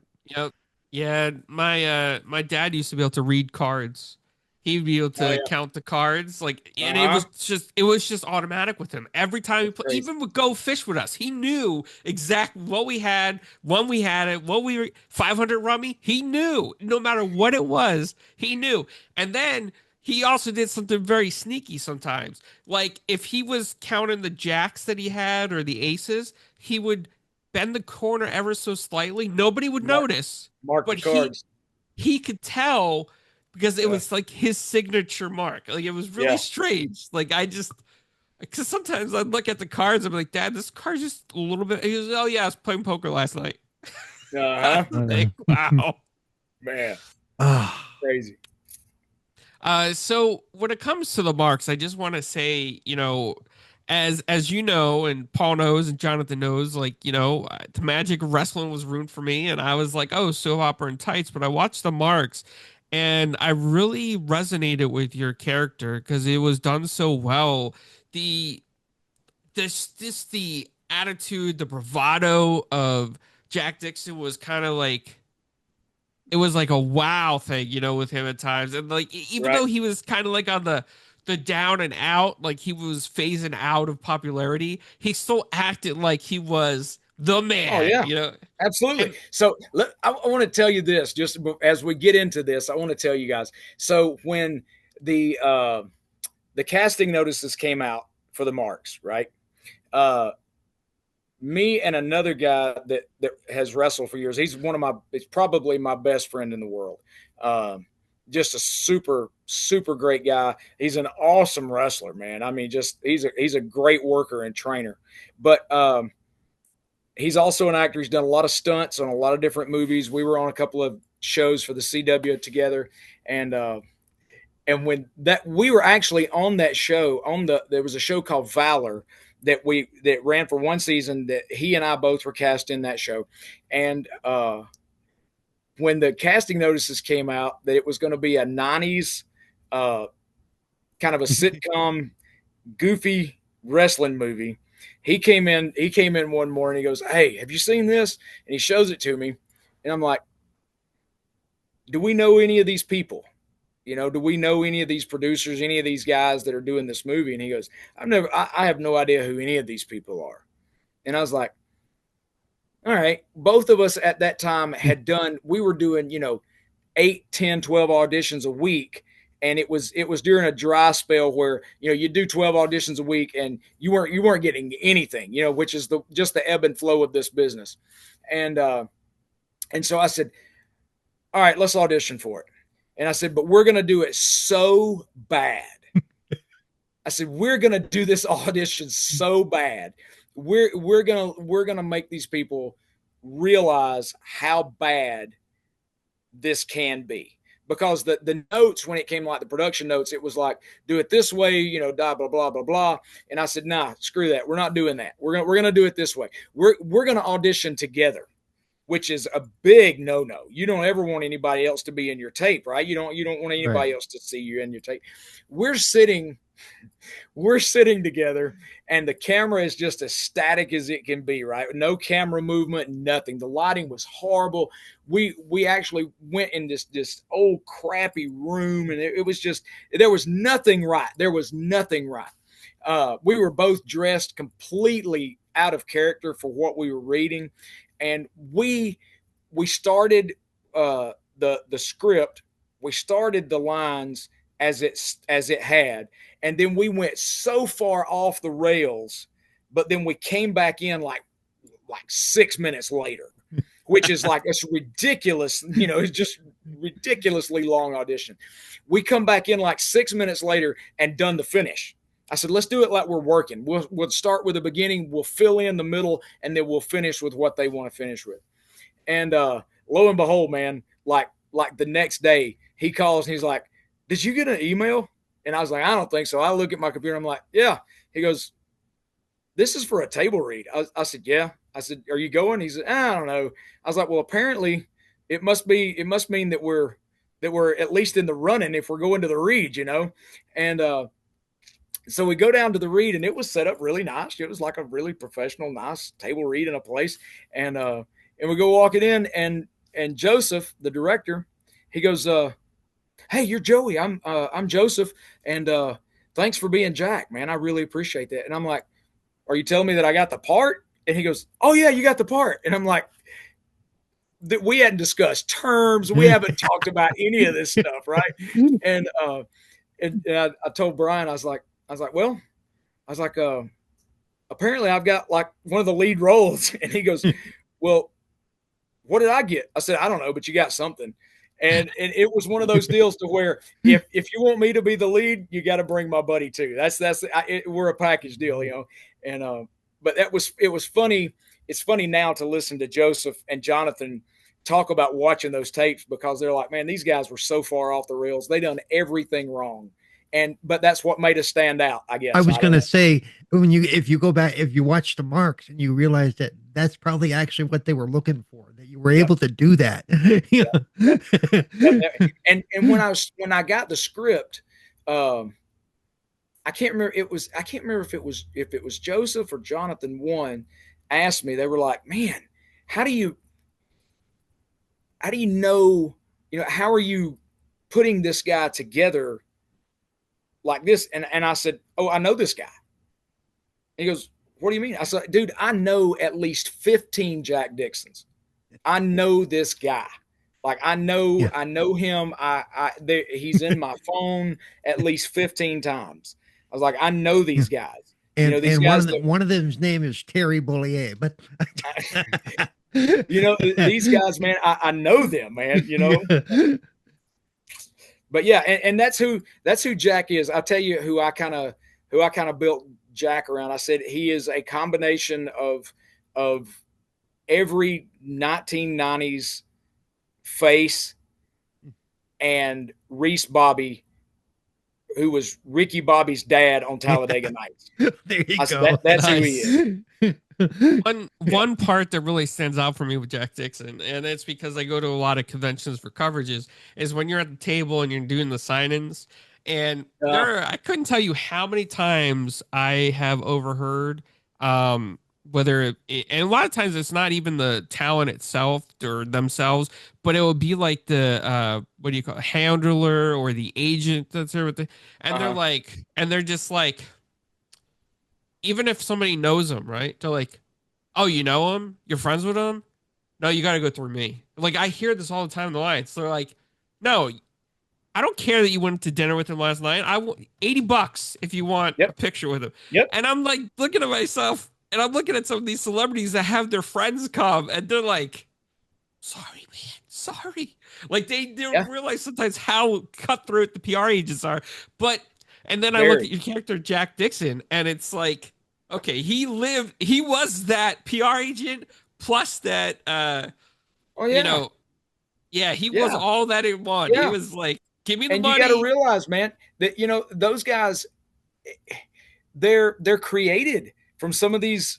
Yeah. My dad used to be able to read cards. He'd be able to count the cards, like, and it was just automatic with him. Every time he played, even would go fish with us, he knew exactly what we had, when we had it, what we were 500 rummy. He knew, no matter what it was, he knew. And then he also did something very sneaky sometimes. Like if he was counting the jacks that he had or the aces, he would bend the corner ever so slightly. Nobody would notice. Mark the cards. He could tell. Because it was like his signature mark. Like it was really strange. Like because sometimes I'd look at the cards and be like, Dad, this card's just a little bit. He goes, oh yeah, I was playing poker last night. Like, wow, man, crazy. So when it comes to the marks, I just want to say, you know, as you know, and Paul knows, and Jonathan knows, like, you know, the magic of wrestling was ruined for me, and I was like, oh, soap opera and tights. But I watched the marks. And I really resonated with your character because it was done so well. The attitude, the bravado of Jack Dixon was kind of like it was like a wow thing, you know, with him at times. And like even though he was kind of like on the down and out, like he was phasing out of popularity, he still acted like he was the man. Oh yeah, you know, absolutely. So I want to tell you this, just as we get into this, I want to tell you guys. So when the casting notices came out for the marks, right? Me and another guy that has wrestled for years. He's probably my best friend in the world. Just a super great guy. He's an awesome wrestler, man. I mean, he's a great worker and trainer. But he's also an actor. He's done a lot of stunts on a lot of different movies. We were on a couple of shows for the CW together, and when we were actually on that show, there was a show called Valor that ran for one season that he and I both were cast in that show, and when the casting notices came out that it was going to be a 90s kind of a sitcom, goofy wrestling movie. He came in one morning. He goes, "Hey, have you seen this?" And he shows it to me. And I'm like, "Do we know any of these people? You know, do we know any of these producers, any of these guys that are doing this movie?" And he goes, I have no idea who any of these people are. And I was like, all right. Both of us at that time we were doing, you know, 8, 10, 12 auditions a week. And it was during a dry spell where, you do 12 auditions a week and you weren't getting anything, which is just the ebb and flow of this business. And so I said, all right, let's audition for it. And I said, but we're going to do it so bad. I said, we're going to do this audition so bad. We're going to make these people realize how bad this can be. Because the notes, when it came like the production notes, it was like, do it this way, blah, blah, blah, blah, blah. And I said, nah, screw that. We're not doing that. We're going to do it this way. We're going to audition together, which is a big no-no. You don't ever want anybody else to be in your tape, right? You don't want anybody else to see you in your tape. We're sitting together and the camera is just as static as it can be, right? No camera movement, nothing. The lighting was horrible. We actually went in this old crappy room and it was just, there was nothing right. There was nothing right. We were both dressed completely out of character for what we were reading. And we started the script. We started the lines as it had, and then we went so far off the rails, but then we came back in like 6 minutes later, which is like, it's ridiculous. It's just ridiculously long audition. We come back in like 6 minutes later and done the finish. I said, let's do it like we're working. We'll start with the beginning. We'll fill in the middle, and then we'll finish with what they want to finish with. And lo and behold, man, like the next day, he calls and he's like, did you get an email? And I was like, I don't think so. I look at my computer. I'm like, yeah. He goes, this is for a table read. I said, yeah. I said, are you going? He said, I don't know. I was like, well, apparently it must mean that we're at least in the running if we're going to the read, And so we go down to the read, and it was set up really nice. It was like a really professional, nice table read in a place. And we go walking in, and Joseph, the director, he goes, hey, you're Joey. I'm Joseph. And thanks for being Jack, man. I really appreciate that. And I'm like, are you telling me that I got the part? And he goes, oh yeah, you got the part. And I'm like, that we hadn't discussed terms. We haven't talked about any of this stuff. Right. And I told Brian, I was like, well, apparently I've got like one of the lead roles. And he goes, well, what did I get? I said, I don't know, but you got something. And it was one of those deals to where if you want me to be the lead, you got to bring my buddy too. We're a package deal, And but it was funny. It's funny now to listen to Joseph and Jonathan talk about watching those tapes, because they're like, man, these guys were so far off the rails. They done everything wrong. But that's what made us stand out, I guess. I was going to say, if you go back, if you watch the marks and you realize that that's probably actually what they were looking for, that you were able to do that. And when I got the script, I can't remember if it was Joseph or Jonathan one asked me, they were like, man, how do you know, how are you putting this guy together like this? And I said, oh, I know this guy. And he goes, what do you mean? I said, dude, I know at least 15 Jack Dixons. I know this guy. Like I know him. He's in my phone at least 15 times. I was like, I know these guys. And, these guys one of them's name is Terry Bollier, but these guys, man, I know them, man, But yeah, and that's who Jack is. I'll tell you who I kind of built Jack around. I said he is a combination of every 1990s face and Reese Bobby, who was Ricky Bobby's dad on Talladega Nights. There you go. That's nice. Who he is. One part that really stands out for me with Jack Dixon, and it's because I go to a lot of conventions for coverages, is when you're at the table and you're doing the sign-ins, and I couldn't tell you how many times I have overheard and a lot of times it's not even the talent itself or themselves, but it will be like the what do you call it, handler or the agent that's there with the, and they're like, and they're just like, even if somebody knows them, right? They're like, oh, you know him? You're friends with him? No, you got to go through me. Like, I hear this all the time in the lines. They're like, No, I don't care that you went to dinner with him last night. I want $80 if you want a Yep. picture with him. Yep. And I'm like looking at myself and I'm looking at some of these celebrities that have their friends come and they're like, sorry, man, sorry. Like they don't Yeah. realize sometimes how cutthroat the PR agents are. But, and then I look Very. at your character, Jack Dixon, and it's like, okay, he was that PR agent plus that, Oh you yeah. know, yeah, he was Yeah. all that in one. He Yeah. was like, give me the And you got to money. realize, man, that those guys, they're created from some of these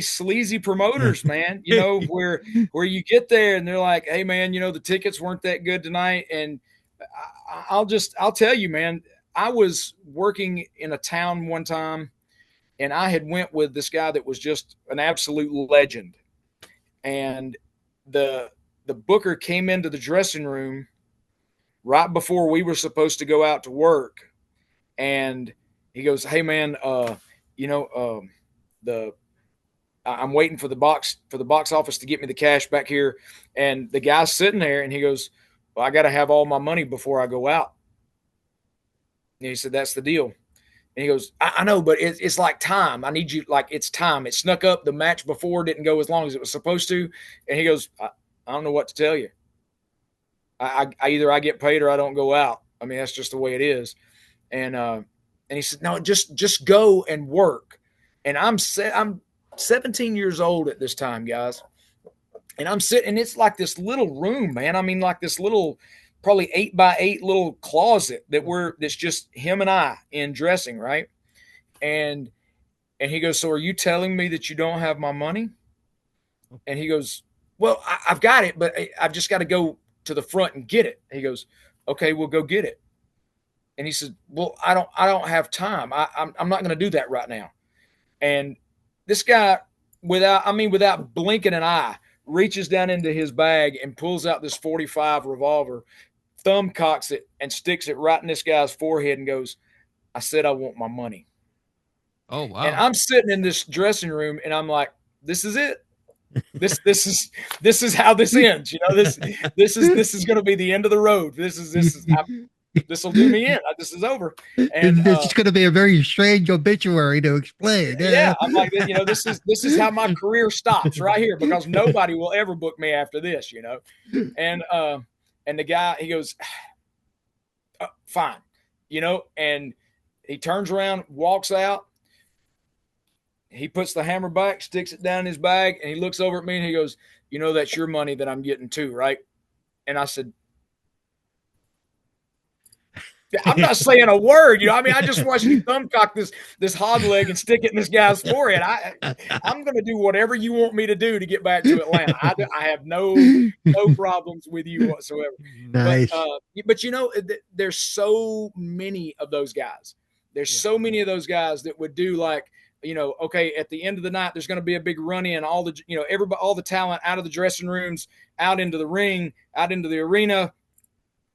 sleazy promoters, man. Where you get there and they're like, hey, man, the tickets weren't that good tonight, and I'll tell you, man, I was working in a town one time, and I had went with this guy that was just an absolute legend, and the booker came into the dressing room right before we were supposed to go out to work, and he goes, hey man, I'm waiting for the box office to get me the cash back here, and the guy's sitting there, and he goes, well, I got to have all my money before I go out. And he said, that's the deal. And he goes, I know, but it's like time. I need you, like, it's time. It snuck up. The match before didn't go as long as it was supposed to. And he goes, I don't know what to tell you. I either I get paid or I don't go out. I mean, that's just the way it is. And he said, no, just go and work. And I'm 17 years old at this time, guys. And I'm sitting, and it's like this little room, man. I mean, like this little, probably 8x8 little closet that's just him and I in dressing, right? And he goes, so are you telling me that you don't have my money? And he goes, well, I've got it, but I've just got to go to the front and get it. He goes, okay, we'll go get it. And he said, well, I don't have time. I'm not going to do that right now. And this guy, without blinking an eye, reaches down into his bag and pulls out this .45 revolver, thumb cocks it, and sticks it right in this guy's forehead and goes, I said I want my money. Oh wow. And I'm sitting in this dressing room and I'm like, this is it. This is how this ends. This is going to be the end of the road. This will do me in. This is over. And it's going to be a very strange obituary to explain. Yeah, I'm like, this is how my career stops right here, because nobody will ever book me after this, And the guy, he goes, fine, and he turns around, walks out. He puts the hammer back, sticks it down in his bag, and he looks over at me and he goes, that's your money that I'm getting too, right? And I said, I'm not saying a word, I just watched you thumbcock this hog leg and stick it in this guy's forehead. I'm going to do whatever you want me to do to get back to Atlanta. I have no problems with you whatsoever. Nice. But there's so many of those guys. There's so many of those guys that would do like, okay, at the end of the night, there's going to be a big run-in, all the, everybody, all the talent out of the dressing rooms, out into the ring, out into the arena.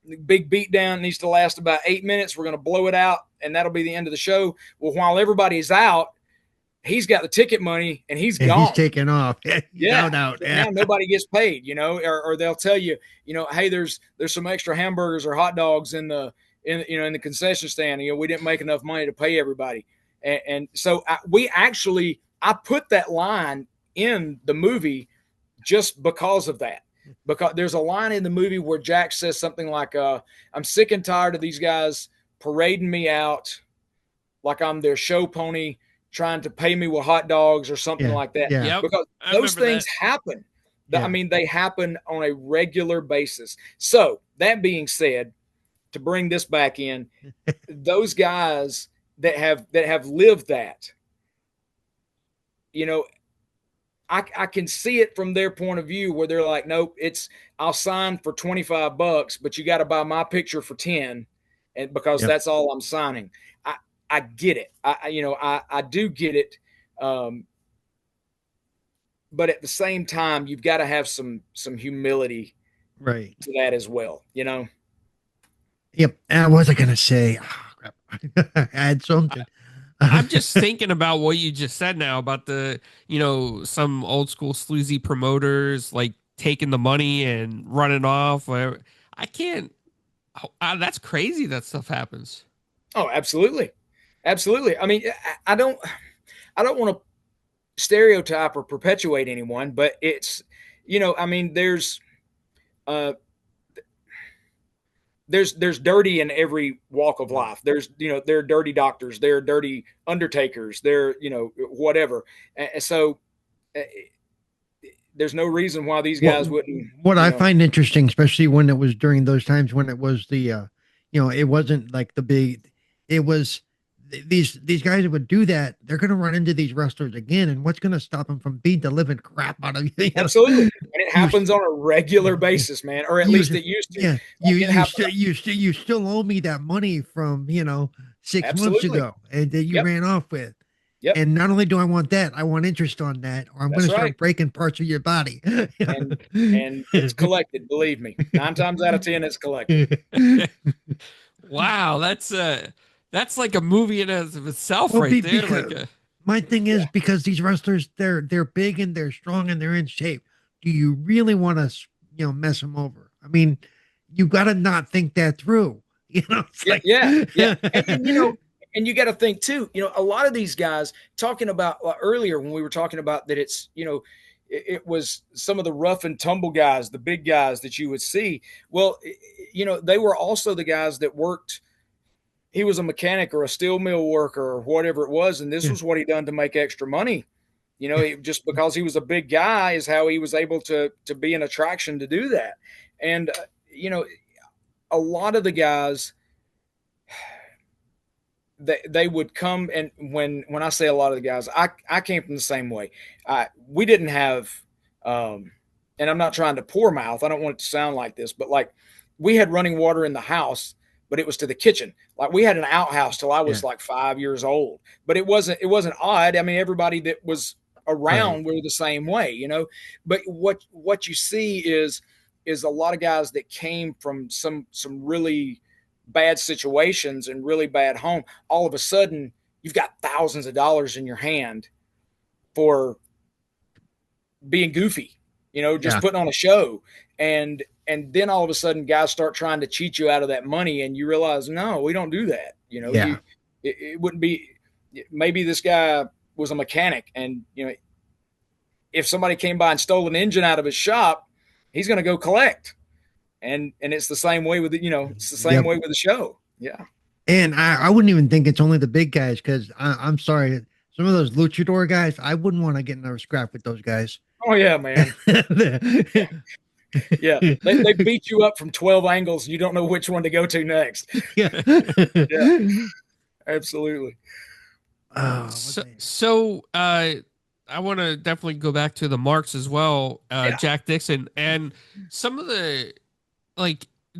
The big beatdown needs to last about 8 minutes. We're going to blow it out, and that'll be the end of the show. Well, while everybody's out, he's got the ticket money, and he's gone. He's taking off. Yeah, no doubt. Yeah. Now nobody gets paid, or they'll tell you, hey, there's some extra hamburgers or hot dogs in the the concession stand. We didn't make enough money to pay everybody. And so I put that line in the movie just because of that, because there's a line in the movie where Jack says something like, I'm sick and tired of these guys parading me out like I'm their show pony, trying to pay me with hot dogs or something like that. Yeah. Yep, because those things happen. Yeah. I mean, they happen on a regular basis. So that being said, to bring this back in, those guys that have lived that, I can see it from their point of view where they're like, nope, I'll sign for $25, but you got to buy my picture for 10, and because that's all I'm signing. I get it. I do get it. But at the same time, you've got to have some humility, right, to that as well. Yep. And what was I going to say? Oh, crap. I had something. I'm just thinking about what you just said now about the, some old school sleazy promoters like taking the money and running off. I can't That's crazy that stuff happens. Oh, absolutely. Absolutely. I mean, I don't want to stereotype or perpetuate anyone, but it's, I mean, uh, there's dirty in every walk of life. There are dirty doctors, there are dirty undertakers, there, whatever. And so uh, there's no reason why these guys wouldn't, What I find interesting, especially when it was during those times when it was it wasn't like the big, it was these guys that would do that. They're going to run into these wrestlers again, and what's going to stop them from beating the living crap out of you? Absolutely, and it happens on a regular basis, man, or at least it used to. Yeah, Like you still owe me that money from 6 months Absolutely. ago, and that you Yep. ran off with. Yep. And not only do I want that, I want interest on that, or I'm going That's to start right. breaking parts of your body. and it's collected. Believe me, 9 times out of 10, it's collected. Wow, that's like a movie in of itself Well, right there. because my thing is, Yeah. because these wrestlers, they're big and they're strong and they're in shape. Do you really want to mess them over? I mean, you got to not think that through. It's Yeah, like, yeah. And you got to think too. A lot of these guys talking about earlier when we were talking about that, it's it was some of the rough and tumble guys, the big guys that you would see. Well, they were also the guys that worked. He was a mechanic or a steel mill worker or whatever it was, and this was what he done to make extra money. Just because he was a big guy is how he was able to be an attraction to do that. And a lot of the guys, they would come, and when I say a lot of the guys, I came from the same way. We didn't have, and I'm not trying to pour mouth. I don't want it to sound like this, but like we had running water in the house, but it was to the kitchen. Like we had an outhouse till I was like 5 years old, but it wasn't odd. I mean, everybody that was around were the same way, but what you see is a lot of guys that came from some really bad situations and really bad home. All of a sudden you've got thousands of dollars in your hand for being goofy, just putting on a show. And then all of a sudden guys start trying to cheat you out of that money, and you realize, no, we don't do that. It wouldn't be, maybe this guy was a mechanic, and if somebody came by and stole an engine out of his shop, he's going to go collect. And it's the same way with it's the same way with the show. Yeah. And I wouldn't even think it's only the big guys, because I'm sorry, some of those luchador guys, I wouldn't want to get in a scrap with those guys. Oh yeah, man. Yeah, they beat you up from 12 angles, and you don't know which one to go to next. Yeah. Absolutely. Oh, so I want to definitely go back to the marks as well, Jack Dixon, and some of the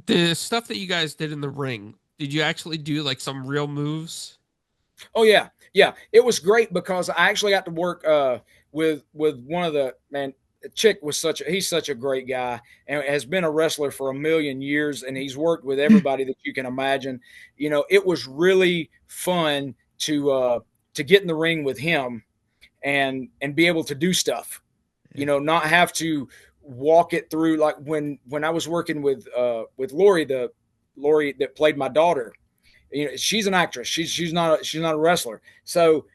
the stuff that you guys did in the ring. Did you actually do like some real moves? Oh yeah, it was great because I actually got to work with one of the Chick was he's such a great guy and has been a wrestler for a million years, and he's worked with everybody that you can imagine. It was really fun to get in the ring with him and be able to do stuff, not have to walk it through. Like when I was working with Lori, Lori that played my daughter, she's an actress. She's not a wrestler. So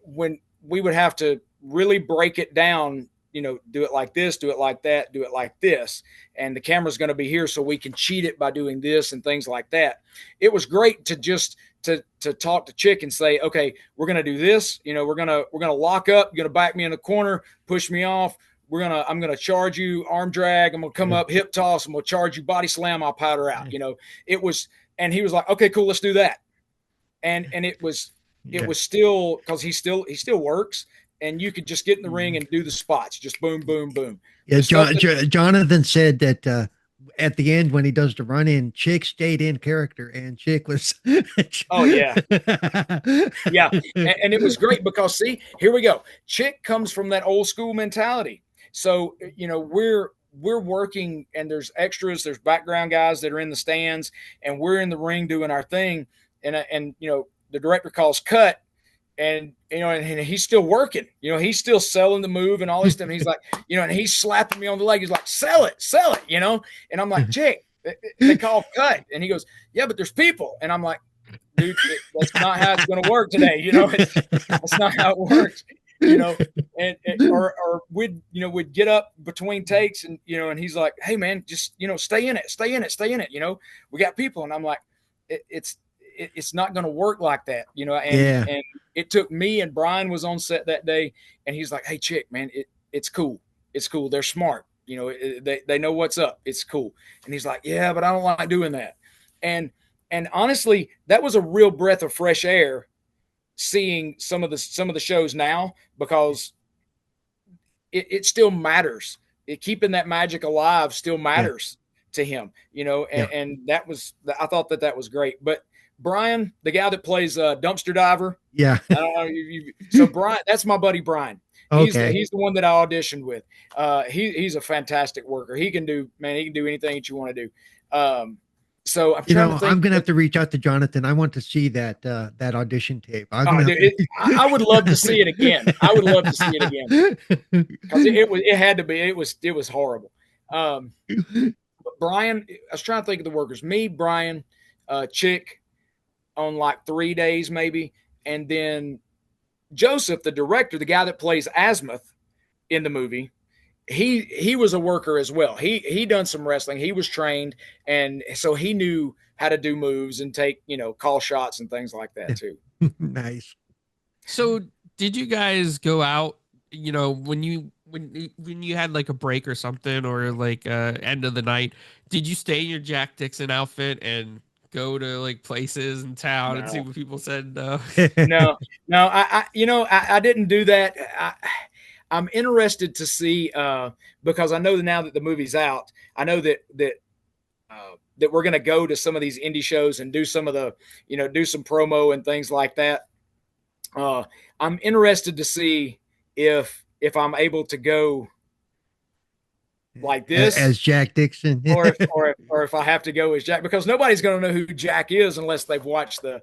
when we would have to really break it down, do it like this, do it like that, do it like this, and the camera's going to be here so we can cheat it by doing this and things like that. It was great to just to talk to Chick and say, okay, we're going to do this. We're going to lock up. You're going to back me in the corner, push me off. I'm going to charge you arm drag. I'm going to come up hip toss. I'm going to charge you body slam. I'll powder out. It was, and he was like, okay, cool, let's do that. And it was still, because he still works, and you could just get in the ring and do the spots, just boom, boom, boom. Yeah, Jonathan said that at the end when he does the run in, Chick stayed in character, and Chick was. Oh yeah, yeah, and it was great because see, here we go. Chick comes from that old school mentality, so we're working, and there's extras, there's background guys that are in the stands, and we're in the ring doing our thing, and the director calls cut. And and he's still working, he's still selling the move and all this stuff. And he's like, and he's slapping me on the leg. He's like, sell it, and I'm like, Chick, they call cut. And he goes, yeah, but there's people. And I'm like, dude, that's not how it's going to work today. That's not how it works. Or we'd get up between takes and he's like, hey man, just, stay in it. We got people. And I'm like, it's not going to work like that, and it took me, and Brian was on set that day, and he's like, hey chick, man, it's cool. It's cool. They're smart. They know what's up. It's cool. And he's like, yeah, but I don't like doing that. And honestly, that was a real breath of fresh air seeing some of the shows now, because it still matters. Keeping that magic alive still matters to him, and I thought that was great. But Brian, the guy that plays dumpster diver. Yeah. I don't know. So Brian, that's my buddy Brian. Okay. He's the one that I auditioned with. He's a fantastic worker. He can do anything that you want to do. So I'm going to have to reach out to Jonathan. I want to see that audition tape. I would love to see it again. I would love to see it again, because it had to be. It was horrible. But Brian, I was trying to think of the workers. Me, Brian, Chick, on like 3 days maybe, and then Joseph, the director, the guy that plays Azimuth in the movie. He was a worker as well. He done some wrestling. He was trained, and so he knew how to do moves and take, call shots and things like that too. Nice. So did you guys go out, when you had like a break or something, or like end of the night, did you stay in your Jack Dixon outfit and go to like places in town and see what people said? No. I didn't do that. I'm interested to see, because I know now that the movie's out, I know that we're going to go to some of these indie shows and do some of the, do some promo and things like that. I'm interested to see if I'm able to go like this as Jack Dixon, or if I have to go as Jack, because nobody's going to know who Jack is unless they've watched the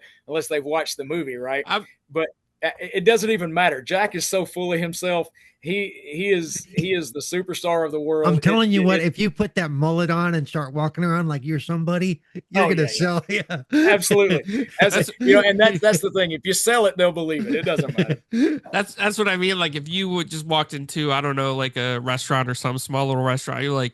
movie, right? But it doesn't even matter. Jack is so full of himself. He is the superstar of the world. I'm telling you what, if you put that mullet on and start walking around like you're somebody, you're gonna sell. Yeah. Absolutely. And that's the thing. If you sell it, they'll believe it. It doesn't matter. That's what I mean. Like if you would just walked into, I don't know, like a restaurant or some small little restaurant, you're like,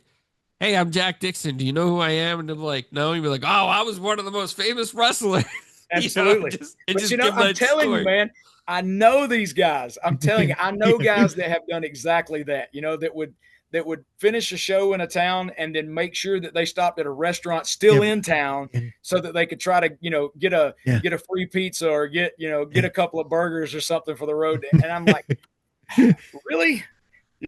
hey, I'm Jack Dixon. Do you know who I am? And they're like, no. You'd be like, oh, I was one of the most famous wrestlers. Absolutely. I'm telling you, man, I know these guys. I'm telling you, I know guys that have done exactly that, that would finish a show in a town and then make sure that they stopped at a restaurant still in town so that they could try to, get a free pizza or get a couple of burgers or something for the road. And I'm like, really?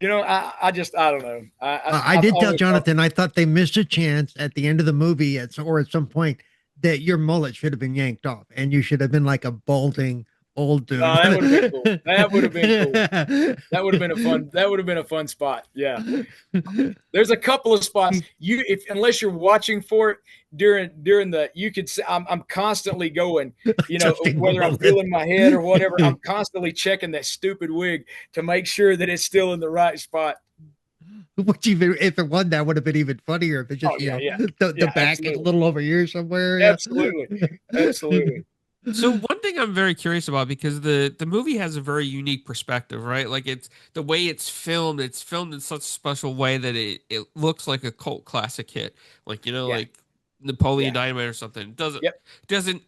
I don't know. I did tell Jonathan, I thought they missed a chance at the end of the movie at some point that your mullet should have been yanked off and you should have been like a balding old dude. That would have been cool. That would have been cool. That would have been a fun spot. Yeah. There's a couple of spots unless you're watching for it during the, you could see I'm constantly going, whether I'm feeling my head or whatever, I'm constantly checking that stupid wig to make sure that it's still in the right spot. Which even if it won, that would have been even funnier if it just the back is a little over here somewhere. Absolutely. So one thing I'm very curious about, because the movie has a very unique perspective, right? Like it's the way it's filmed in such a special way that it looks like a cult classic hit, like like Napoleon Dynamite or something. It doesn't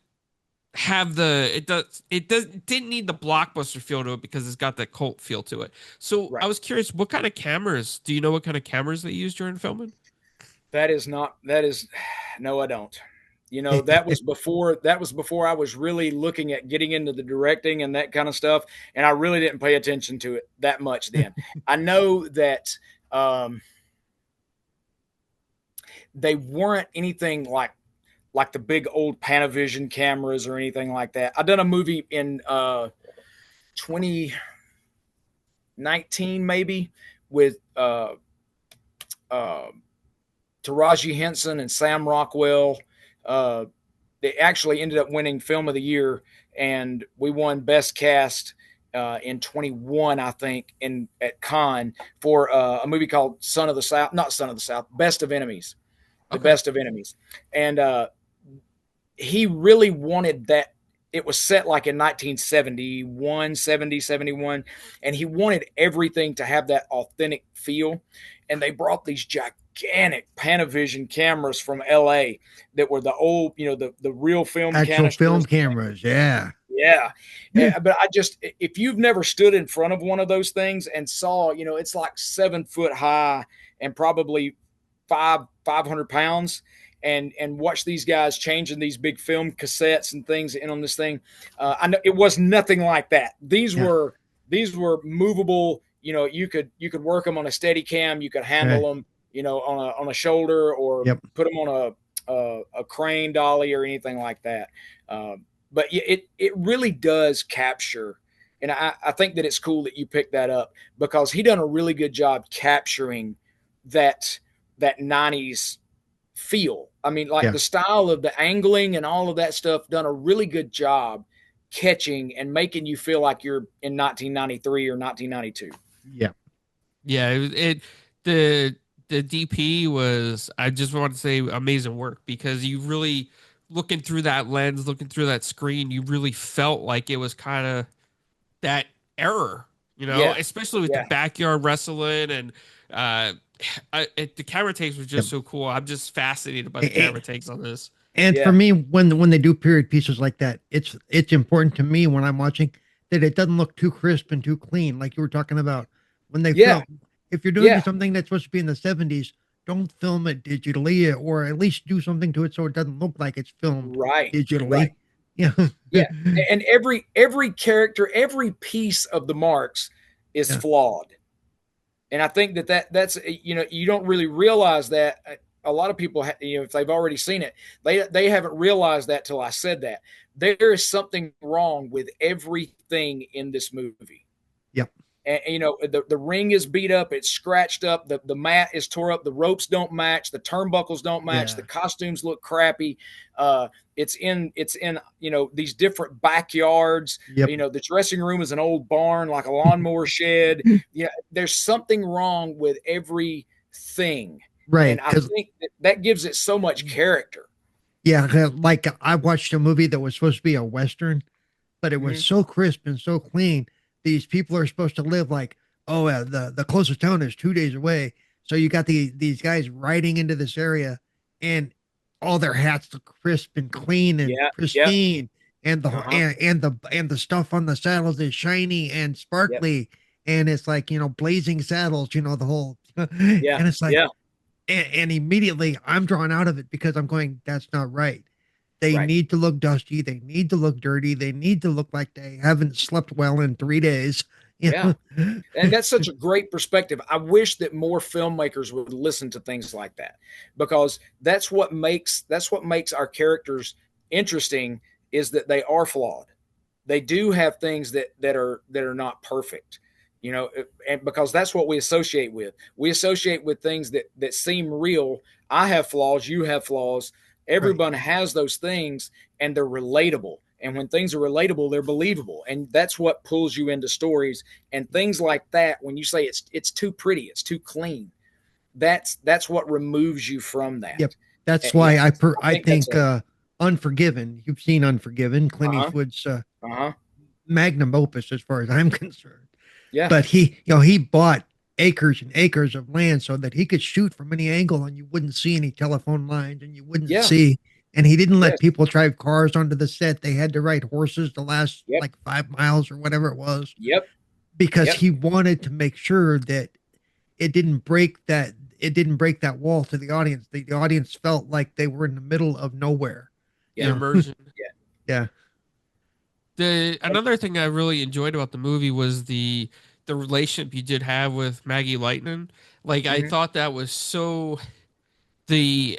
have it didn't need the blockbuster feel to it because it's got that cult feel to it. So I was curious, what kind of cameras? Do you know what kind of cameras they used during filming? No, I don't. That was before I was really looking at getting into the directing and that kind of stuff. And I really didn't pay attention to it that much then. I know that they weren't anything like the big old Panavision cameras or anything like that. I done a movie in 2019 maybe with Taraji Henson and Sam Rockwell. They actually ended up winning Film of the Year, and we won Best Cast in 21, I think, at Cannes for a movie called Best of Enemies. the Okay. best of enemies. And he really wanted that. It was set like in 1971, 70, 71, and he wanted everything to have that authentic feel. And they brought these gigantic Panavision cameras from LA that were the old, the real film Actual film canisters. cameras. Yeah. Yeah. But if you've never stood in front of one of those things and saw, it's like 7 foot high and probably 500 pounds, and watch these guys changing these big film cassettes and things in on this thing. I know it was nothing like that. These Yeah. were movable. You could work them on a steady cam. You could handle Right. them, on a shoulder, or Yep. put them on a crane dolly or anything like that. But it really does capture. And I think that it's cool that you picked that up, because he done a really good job capturing that 90s feel. I mean, like Yeah. the style of the angling and all of that stuff, done a really good job catching and making you feel like you're in 1993 or 1992. Yeah. Yeah, the the DP was, I just want to say, amazing work, because you really, looking through that lens, looking through that screen, you really felt like it was kind of that error, Yeah, especially with the yeah, backyard wrestling, and uh the camera takes were Yep. just so cool. I'm just fascinated by the A- camera takes on this. And for yeah, me, when they do period pieces like that, it's important to me when I'm watching that it doesn't look too crisp and too clean, like you were talking about when they yeah, film. If you're doing yeah. something that's supposed to be in the 70s, don't film it digitally, or at least do something to it so it doesn't look like it's filmed Right, right. digitally. Yeah. Yeah, and every character, every piece of the marks is Yeah. flawed. And I think that's you don't really realize that. A lot of people, if they've already seen it, they haven't realized that till I said that. There is something wrong with everything in this movie. Yep. And the ring is beat up, it's scratched up, the mat is tore up, the ropes don't match, the turnbuckles don't match, the Yeah. costumes look crappy. It's in these different backyards. Yep. The dressing room is an old barn, like a lawnmower shed. Yeah, there's something wrong with everything, and Right. I Because think that gives it so much character. yeah, like I watched a movie that was supposed to be a Western, but it was Mhm. so crisp and so clean. These people are supposed to live like, oh, the closest town is 2 days away. So you got these guys riding into this area, and all their hats look crisp and clean and Yeah, yep, pristine, and uh-huh, the stuff on the saddles is shiny and yep, sparkly, and it's like blazing saddles, the whole, yeah, and it's like, yeah, and immediately I'm drawn out of it because I'm going, that's not right. They right. need to look dusty. They need to look dirty. They need to look like they haven't slept well in 3 days. Yeah. You know? And that's such a great perspective. I wish that more filmmakers would listen to things like that, because that's what makes our characters interesting, is that they are flawed. They do have things that are not perfect. And because that's what we associate with. We associate with things that seem real. I have flaws, you have flaws. Right. Everyone has those things, and they're relatable. And when things are relatable, they're believable. And that's what pulls you into stories and things like that. When you say it's too pretty, it's too clean, that's what removes you from Yep. that. That's Yeah, why I I think that's think a Unforgiven. You've seen Unforgiven, Clint uh-huh, Eastwood's uh-huh. magnum opus, as far as I'm concerned. Yeah, But he bought acres and acres of land so that he could shoot from any angle, and you wouldn't see any telephone lines, and you wouldn't yeah, see. And he didn't let yes, people drive cars onto the set. They had to ride horses the last yep, like 5 miles or whatever it was, yep, because yep, he wanted to make sure that it didn't break that it didn't break that wall to the audience. The audience felt like they were in the middle of nowhere. The yeah, You know, immersion. yeah. yeah, The And, another thing I really enjoyed about the movie was the relationship you did have with Maggie Lightning. Like, I mhm, thought that was so, the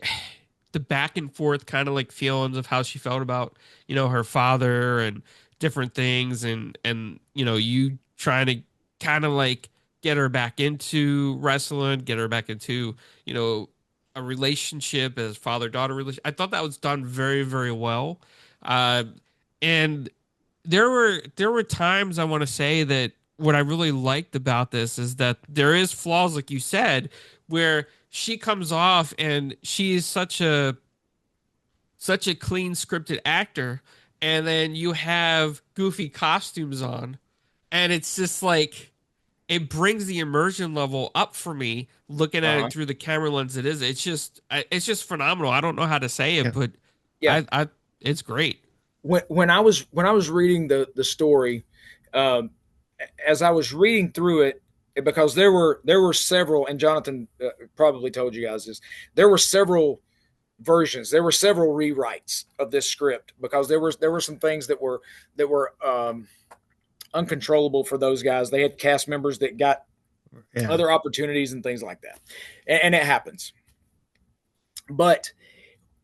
the back and forth kind of like feelings of how she felt about, her father and different things, and you trying to kind of like get her back into wrestling, get her back into, you know a relationship as father-daughter relation. I thought that was done very, very well. And there were times, I want to say, that what I really liked about this is that there is flaws, like you said, where she comes off and she is such a clean scripted actor, and then you have goofy costumes on, and it's just like it brings the immersion level up for me looking at Uh-huh. it through the camera lens it is. It's just phenomenal. I don't know how to say it, Yeah. but Yeah. I it's great. When I was reading the story, um, as I was reading through it, because there were several, and Jonathan probably told you guys this. There were several versions. There were several rewrites of this script because there were some things that were uncontrollable for those guys. They had cast members that got Yeah. other opportunities and things like that, and it happens. But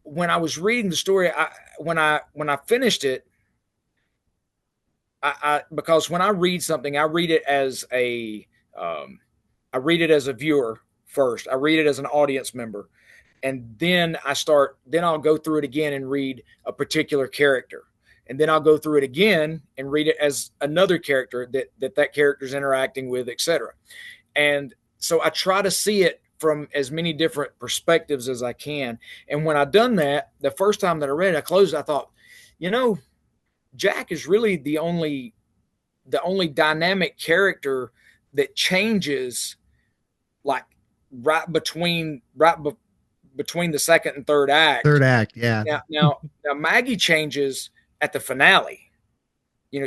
when I was reading the story, when I finished it, because when I read something, um, I read it as a viewer first. I read it as an audience member, and then I'll go through it again and read a particular character, and then I'll go through it again and read it as another character that character's interacting with, etc. And so I try to see it from as many different perspectives as I can. And when I done that, the first time that I read it, I closed it, I thought, you know, Jack is really the only dynamic character that changes, like between the second and third act. Third act. Yeah. Now Maggie changes at the finale.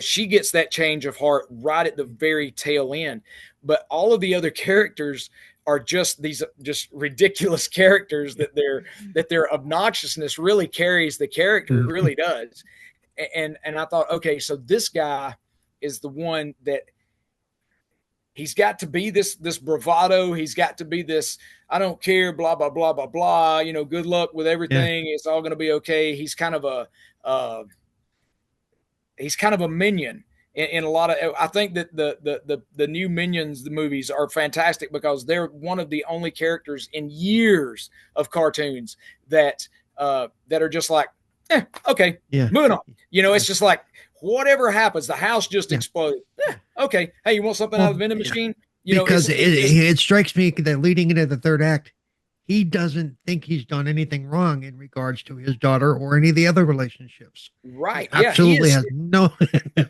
She gets that change of heart right at the very tail end. But all of the other characters are just these just ridiculous characters that their obnoxiousness really carries the character. It really does. And I thought, okay, so this guy is the one that he's got to be this bravado. He's got to be this, I don't care, blah, blah, blah, blah, blah. Good luck with everything. Yeah. It's all going to be okay. He's kind of a minion in a lot of. I think that the new Minions, the movies, are fantastic because they're one of the only characters in years of cartoons that are just like, okay, moving on. It's just like whatever happens, the house just exploded. Okay, hey, you want something out of the vending machine? Because it strikes me that leading into the third act, he doesn't think he's done anything wrong in regards to his daughter or any of the other relationships. Right. He absolutely has no.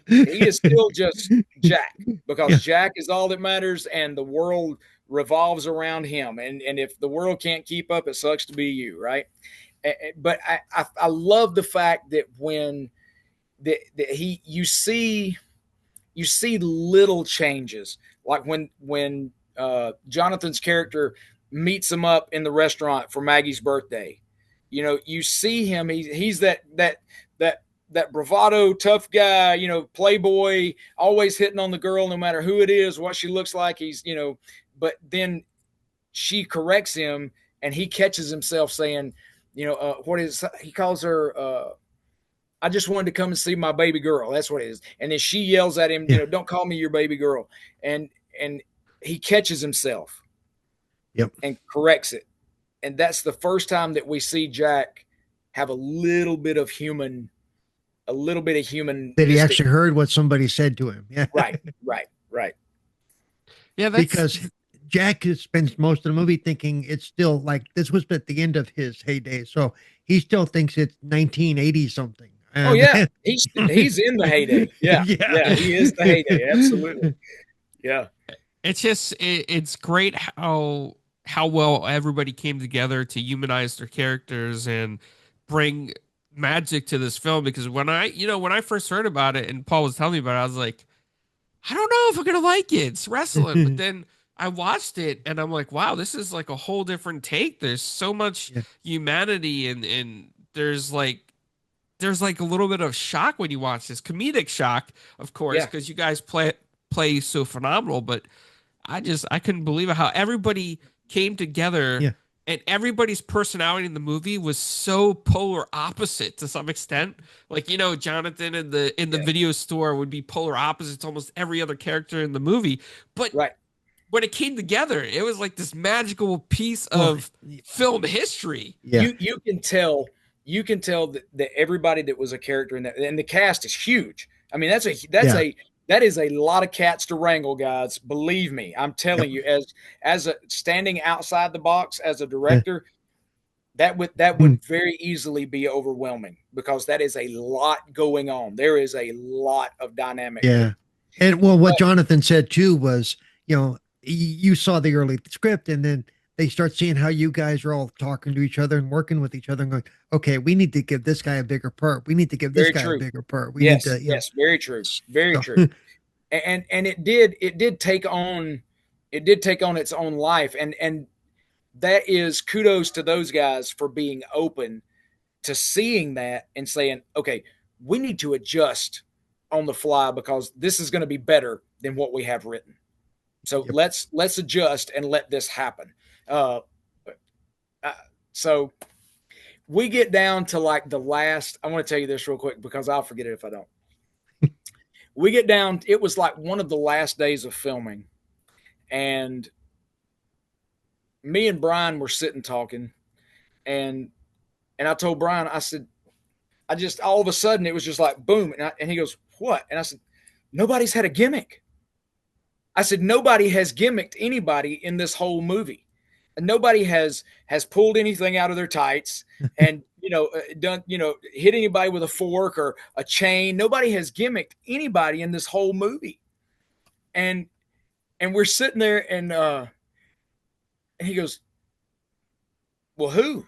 He is still just Jack because Jack is all that matters, and the world revolves around him. And if the world can't keep up, it sucks to be you, right? But I love the fact that when you see little changes, like when Jonathan's character meets him up in the restaurant for Maggie's birthday. You see him. He's that bravado, tough guy. Playboy, always hitting on the girl, no matter who it is, what she looks like. But then she corrects him, and he catches himself saying, what is he calls her? I just wanted to come and see my baby girl. That's what it is. And then she yells at him, don't call me your baby girl. And he catches himself. Yep. And corrects it. And that's the first time that we see Jack have a little bit of human. That he actually heard what somebody said to him. Yeah. Right. Yeah, because Jack spends most of the movie thinking it's still like this was at the end of his heyday. So he still thinks it's 1980 something. Oh yeah. He's in the heyday. Yeah. He is the heyday. Absolutely. Yeah. It's great how well everybody came together to humanize their characters and bring magic to this film. Because when I first heard about it and Paul was telling me about it, I was like, I don't know if I'm gonna like it. It's wrestling. But then I watched it and I'm like, wow, this is like a whole different take. There's so much humanity and there's like a little bit of shock when you watch this. Comedic shock, of course, because you guys play so phenomenal, but I couldn't believe how everybody came together and everybody's personality in the movie was so polar opposite to some extent. Like, Jonathan in the video store would be polar opposites to almost every other character in the movie. But when it came together, it was like this magical piece of film history. Yeah. You can tell that everybody that was a character in that, and the cast is huge. I mean, that's a that is a lot of cats to wrangle, guys. Believe me, I'm telling you, as a standing outside the box as a director, that would very easily be overwhelming because that is a lot going on. There is a lot of dynamic there. Yeah. And well, what But Jonathan said too was, you saw the early script and then they start seeing how you guys are all talking to each other and working with each other and going, okay, we need to give this guy a bigger part. We need to give this very guy a true. bigger part. We need Yes, to, yes, very true. Very so, true. And it did take on its own life. And that is kudos to those guys for being open to seeing that and saying, okay, we need to adjust on the fly because this is going to be better than what we have written. So let's adjust and let this happen. So we get down to like the last, I want to tell you this real quick because I'll forget it if I don't. We get down, it was like one of the last days of filming. And me and Brian were sitting talking. And I told Brian, I said, I just, all of a sudden, it was just like, boom. And he goes, what? And I said, nobody's had a gimmick. I said, nobody has gimmicked anybody in this whole movie. And nobody has pulled anything out of their tights and, done, hit anybody with a fork or a chain. Nobody has gimmicked anybody in this whole movie. And we're sitting there and he goes, well, who?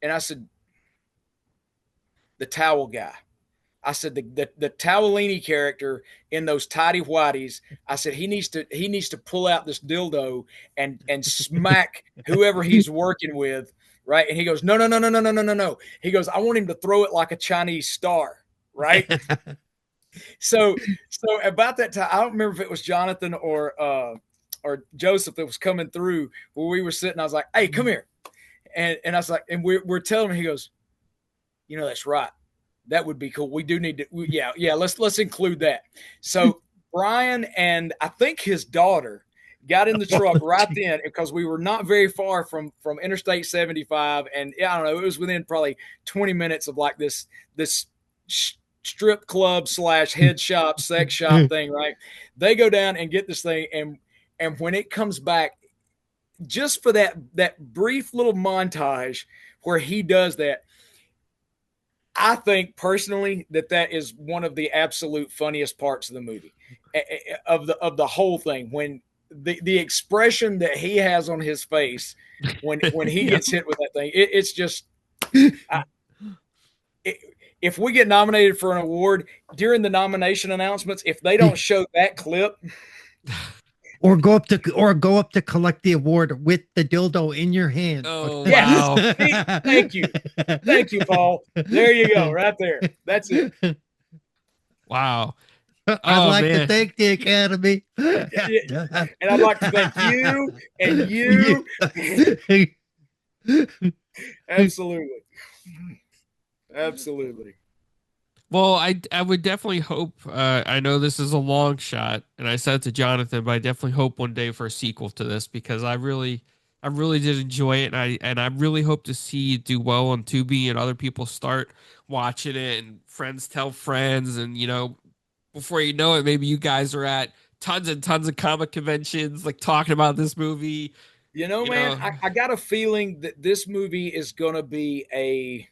And I said, the towel guy. I said the Towelini character in those tidy whities. I said he needs to pull out this dildo and smack whoever he's working with, right? And he goes, no. He goes, I want him to throw it like a Chinese star, right? So about that time, I don't remember if it was Jonathan or Joseph that was coming through where we were sitting. I was like, hey, come here, and I was like, and we're telling him. He goes, that's right. That would be cool. We do need to, yeah. Let's include that. So Brian and I think his daughter got in the truck right then because we were not very far from Interstate 75, and I don't know, it was within probably 20 minutes of like this strip club / head shop, sex shop thing, right? They go down and get this thing, and when it comes back, just for that brief little montage where he does that. I think personally that is one of the absolute funniest parts of the movie, of the whole thing. When the expression that he has on his face when he gets hit with that thing, it's just. If we get nominated for an award during the nomination announcements, if they don't show that clip. Or go up to collect the award with the dildo in your hand. Oh, wow. Thank you, Paul. There you go, right there. That's it. Wow. I'd like to thank the Academy, and I'd like to thank you and you. Absolutely. Well, I would definitely hope, I know this is a long shot, and I said it to Jonathan, but I definitely hope one day for a sequel to this because I really did enjoy it, and I really hope to see it do well on Tubi and other people start watching it and friends tell friends, and before you know it, maybe you guys are at tons and tons of comic conventions like talking about this movie. Man, I got a feeling that this movie is going to be a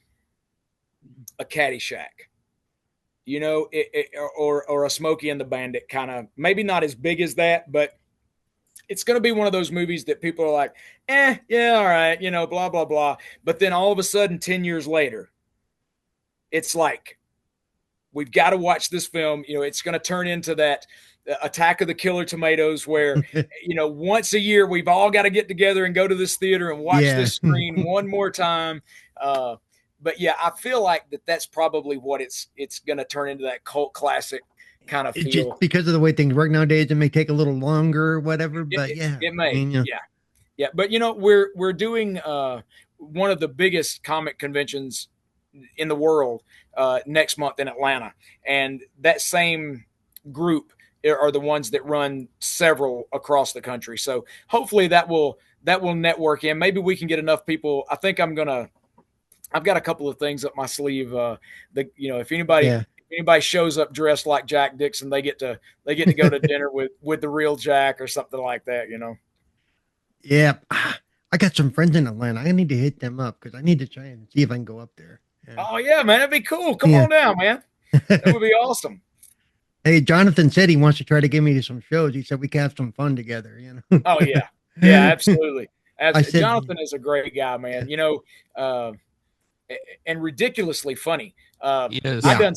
Caddyshack. Or a Smokey and the Bandit kind of, maybe not as big as that, but it's going to be one of those movies that people are like, yeah, all right, blah, blah, blah. But then all of a sudden, 10 years later, it's like, we've got to watch this film. It's going to turn into that Attack of the Killer Tomatoes where, once a year, we've all got to get together and go to this theater and watch this screen one more time. But yeah, I feel like that's probably what it's going to turn into, that cult classic kind of feel. Just because of the way things work nowadays, it may take a little longer or whatever, but it may. Yeah. But we're doing one of the biggest comic conventions in the world next month in Atlanta, and that same group are the ones that run several across the country. So hopefully that will network in. Maybe we can get enough people. I think I've got a couple of things up my sleeve. If anybody anybody shows up dressed like Jack Dixon, they get to go to dinner with the real Jack or something like that, you know. Yeah. I got some friends in Atlanta. I need to hit them up because I need to try and see if I can go up there. Yeah. Oh yeah, man, that'd be cool. Come Yeah. on down, man. That would be awesome. Hey, Jonathan said he wants to try to give me some shows. He said we can have some fun together, you know. Oh yeah, yeah, absolutely. I said, Jonathan is a great guy, man. You know, and ridiculously funny. Yes. I Yeah.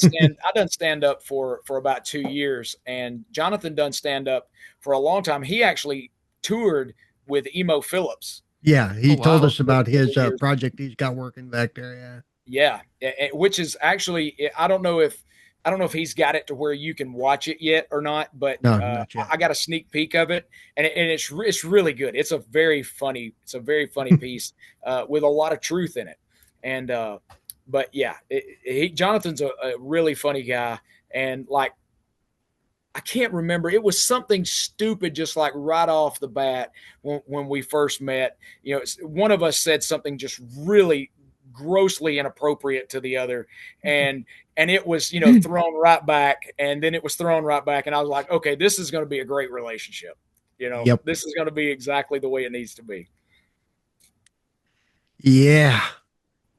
done stand up for about 2 years, and Jonathan done stand up for a long time. He actually toured with Emo Phillips. yeah, he Oh, told wow. us about his Years. project he's got working back there. Yeah. Yeah, which is actually, I don't know if he's got it to where you can watch it yet or not, but No, not yet. I got a sneak peek of it, and it's really good. It's a very funny piece with a lot of truth in it, and but yeah, Jonathan's a really funny guy, and like I can't remember. It was something stupid, just like right off the bat when we first met. You know, one of us said something just really grossly inappropriate to the other, and it was, you know, thrown right back, and then it was thrown right back, and I was like, okay, this is going to be a great relationship. You know, Yep. this is going to be exactly the way it needs to be. Yeah.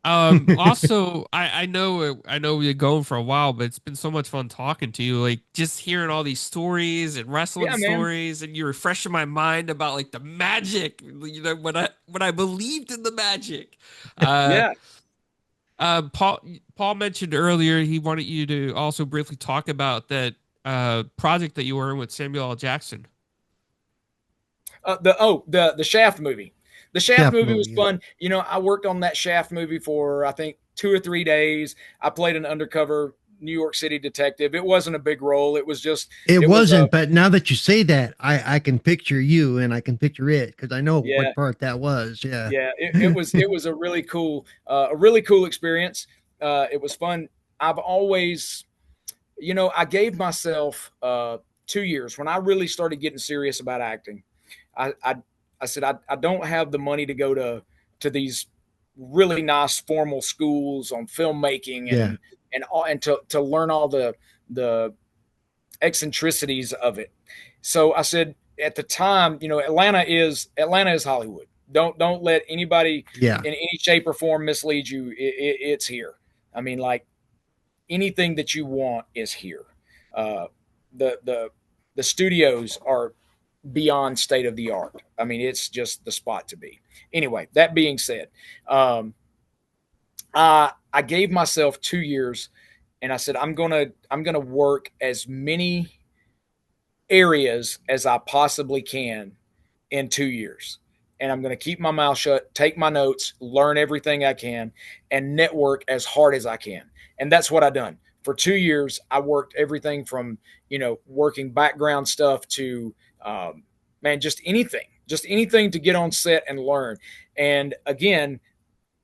Also, I know we're going for a while, but it's been so much fun talking to you. Like just hearing all these stories and wrestling Yeah, man. stories, and you're refreshing my mind about like the magic. You know, when I believed in the magic. Yeah. Paul mentioned earlier he wanted you to also briefly talk about that project that you were in with Samuel L. Jackson. The Shaft movie. The Shaft movie was yeah. fun. You know, I worked on that Shaft movie for I think 2 or 3 days. I played an undercover New York City detective. It wasn't a big role. It was just It wasn't, but now that you say that, I can picture you and I can picture it because I know Yeah. what part that was. Yeah. Yeah, it was a really cool experience. It was fun. I've always, you know, I gave myself 2 years when I really started getting serious about acting. I said I don't have the money to go to these really nice formal schools on filmmaking Yeah. and to learn all the eccentricities of it. So I said at the time, you know, Atlanta is Hollywood. Don't let anybody Yeah. in any shape or form mislead you. It's here. I mean, like anything that you want is here. The studios are beyond state of the art. I mean, it's just the spot to be. Anyway, that being said, I gave myself 2 years, and I said I'm gonna work as many areas as I possibly can in 2 years. And I'm going to keep my mouth shut, take my notes, learn everything I can, and network as hard as I can. And that's what I done. For 2 years, I worked everything from, you know, working background stuff to, man, just anything to get on set and learn. And again,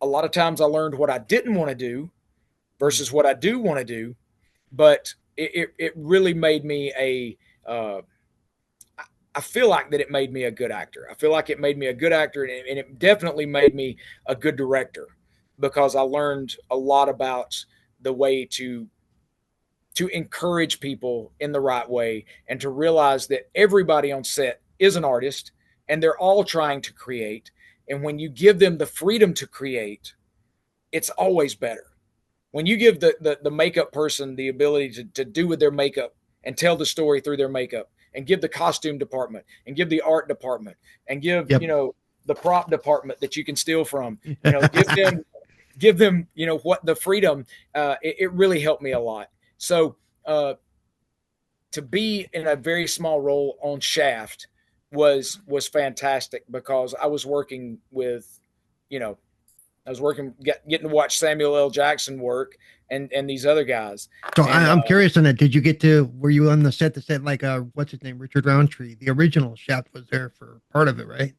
a lot of times I learned what I didn't want to do versus what I do want to do. But it really made me I feel like that it made me a good actor. I feel like it made me a good actor, and it definitely made me a good director because I learned a lot about the way to encourage people in the right way and to realize that everybody on set is an artist and they're all trying to create. And when you give them the freedom to create, it's always better. When you give the makeup person the ability to do with their makeup and tell the story through their makeup, and give the costume department and give the art department and give, Yep. you know, the prop department that you can steal from, you know, give them, you know, what the freedom, it really helped me a lot. So, to be in a very small role on Shaft was fantastic because I was working with, you know, getting to watch Samuel L. Jackson work and these other guys. So And, I'm curious on that. Did you get to, were you on the set that said like, what's his name? Richard Roundtree, the original Shaft was there for part of it, right?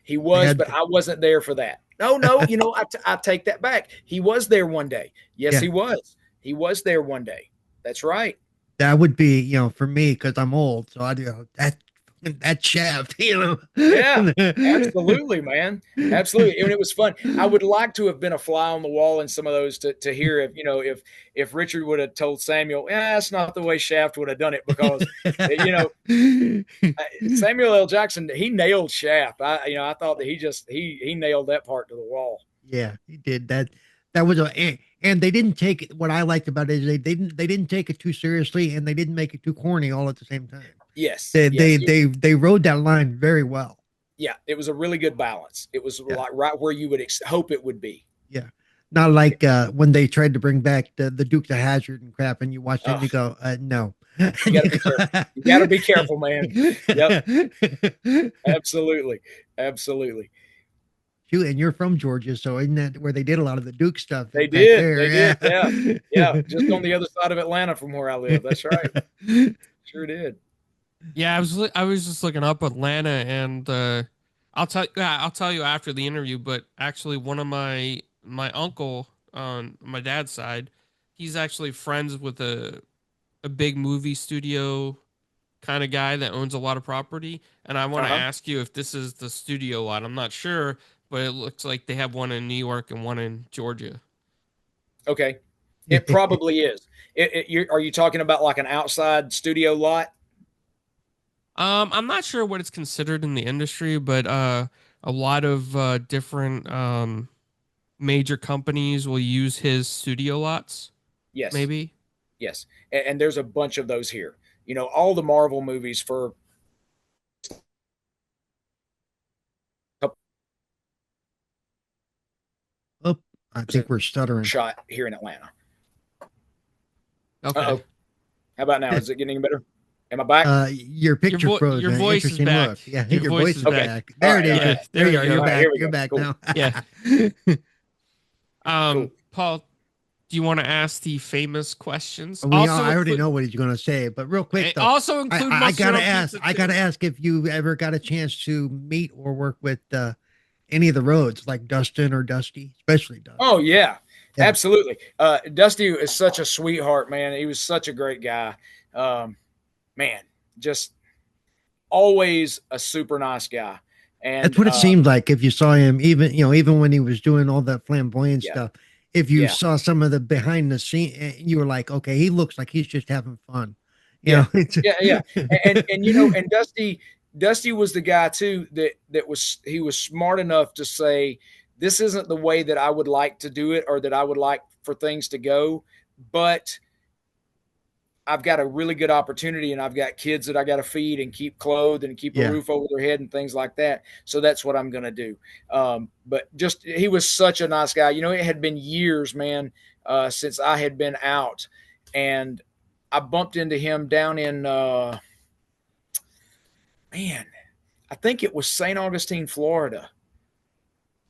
He was, but to. I wasn't there for that. No, you know, I take that back. He was there one day. Yes, Yeah. he was. He was there one day. That's right. That would be, you know, for me, because I'm old. So I do that. that shaft, you know. Yeah, absolutely, man. Absolutely. And it was fun. I would like to have been a fly on the wall in some of those to hear if, if Richard would have told Samuel, yeah, that's not the way Shaft would have done it because, you know, Samuel L. Jackson, he nailed Shaft. I thought that he nailed that part to the wall. Yeah, he did that. That was and they didn't take it. What I liked about it is they didn't take it too seriously, and they didn't make it too corny all at the same time. Yes. They Yes. they rode that line very well. Yeah. It was a really good balance. It was Yeah, like right where you would hope it would be. yeah. Not like when they tried to bring back the Dukes of Hazzard and crap, and you watch it and Oh, you go, no. you got to be careful. You got to be careful, man. Yep. Absolutely. Absolutely. Shoot, and you're from Georgia, so isn't that where they did a lot of the Duke stuff They back did. there? They Yeah. did. Yeah. Yeah. Just on the other side of Atlanta from where I live. That's right. Sure did. Yeah, I was just looking up Atlanta, and I'll tell you after the interview. But actually, one of my uncle on my dad's side, he's actually friends with a big movie studio kind of guy that owns a lot of property. And I want to Uh-huh. ask you if this is the studio lot. I'm not sure, but it looks like they have one in New York and one in Georgia. Okay. It probably is. Are you talking about like an outside studio lot? I'm not sure what it's considered in the industry, but a lot of different major companies will use his studio lots, Yes. maybe. Yes. And there's a bunch of those here. All the Marvel movies for Oh, I think we're stuttering. shot here in Atlanta. Okay. Uh-oh. How about now? Is it getting any better? Am I back? Your picture froze. Your man. voice is Interesting back. look. Yeah, Your your voice voice is is Okay. back. All There right. it is. All right. Yeah, There you go. you You're go. All right, back. here we You're go. back Cool. now. Yeah. Cool. Paul, do you want to ask the famous questions? I already know what he's going to say, but real quick though, Also include I mustard gotta on ask. pizza I too. gotta ask if you ever got a chance to meet or work with any of the roads, like Dustin or Dusty, especially Dustin. Oh yeah, Yeah. absolutely. Dusty is such a sweetheart, man. He was such a great guy. Man, just always a super nice guy. That's And what it seemed like if you saw him, even when he was doing all that flamboyant yeah, stuff. If you yeah, saw some of the behind the scene, you were like, okay, he looks like he's just having fun. You yeah, know, it's, yeah, yeah. And Dusty was the guy too he was smart enough to say, this isn't the way that I would like to do it or that I would like for things to go, but I've got a really good opportunity and I've got kids that I got to feed and keep clothed and keep a yeah. roof over their head and things like that. So that's what I'm going to do. But just, he was such a nice guy. It had been years, man, since I had been out, and I bumped into him down in, man, I think it was St. Augustine, Florida.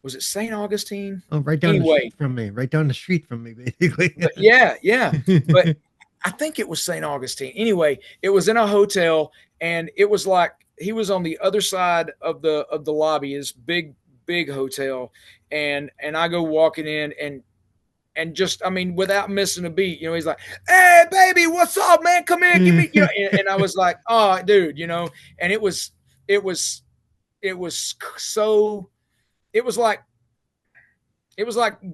Was it St. Augustine? Oh, right down the Anyway, street from me, right down the street from me, basically. but yeah, yeah. But I think it was St. Augustine. Anyway, it was in a hotel, and it was like he was on the other side of the lobby, this big hotel, and I go walking in, and just, I mean, without missing a beat, he's like, "Hey, baby, what's up, man? Come here, give me," and I was like, "Oh, dude," and it was so, it was like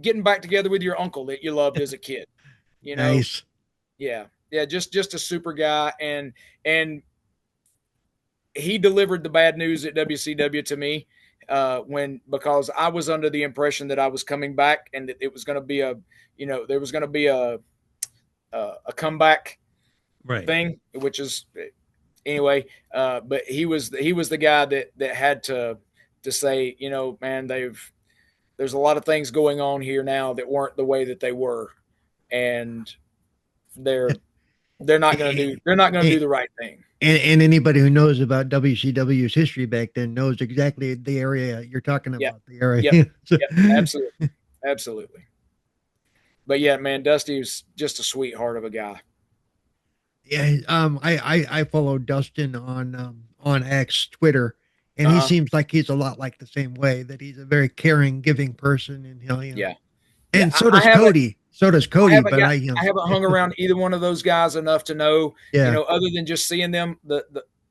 getting back together with your uncle that you loved as a kid, you know. Nice. Yeah, yeah, just a super guy, and he delivered the bad news at WCW to me, because I was under the impression that I was coming back and that it was going to be there was going to be a comeback Right. thing, which is, anyway. But he was the guy that had to say, man, there's a lot of things going on here now that weren't the way that they were, and they're not going to do the right thing. And anybody who knows about WCW's history back then knows exactly the area you're talking about. Yep. The area. Yep. So- Yep. Absolutely. Absolutely. But yeah, man, Dusty was just a sweetheart of a guy. Yeah. I follow Dustin on X Twitter, and he Uh-huh. seems like he's a lot like the same way, that he's a very caring, giving person, and Yeah. And Yeah, so does I haven't- Cody. So does I Cody. haven't, But got- I I haven't hung around either one of those guys enough to know, yeah. other than just seeing them,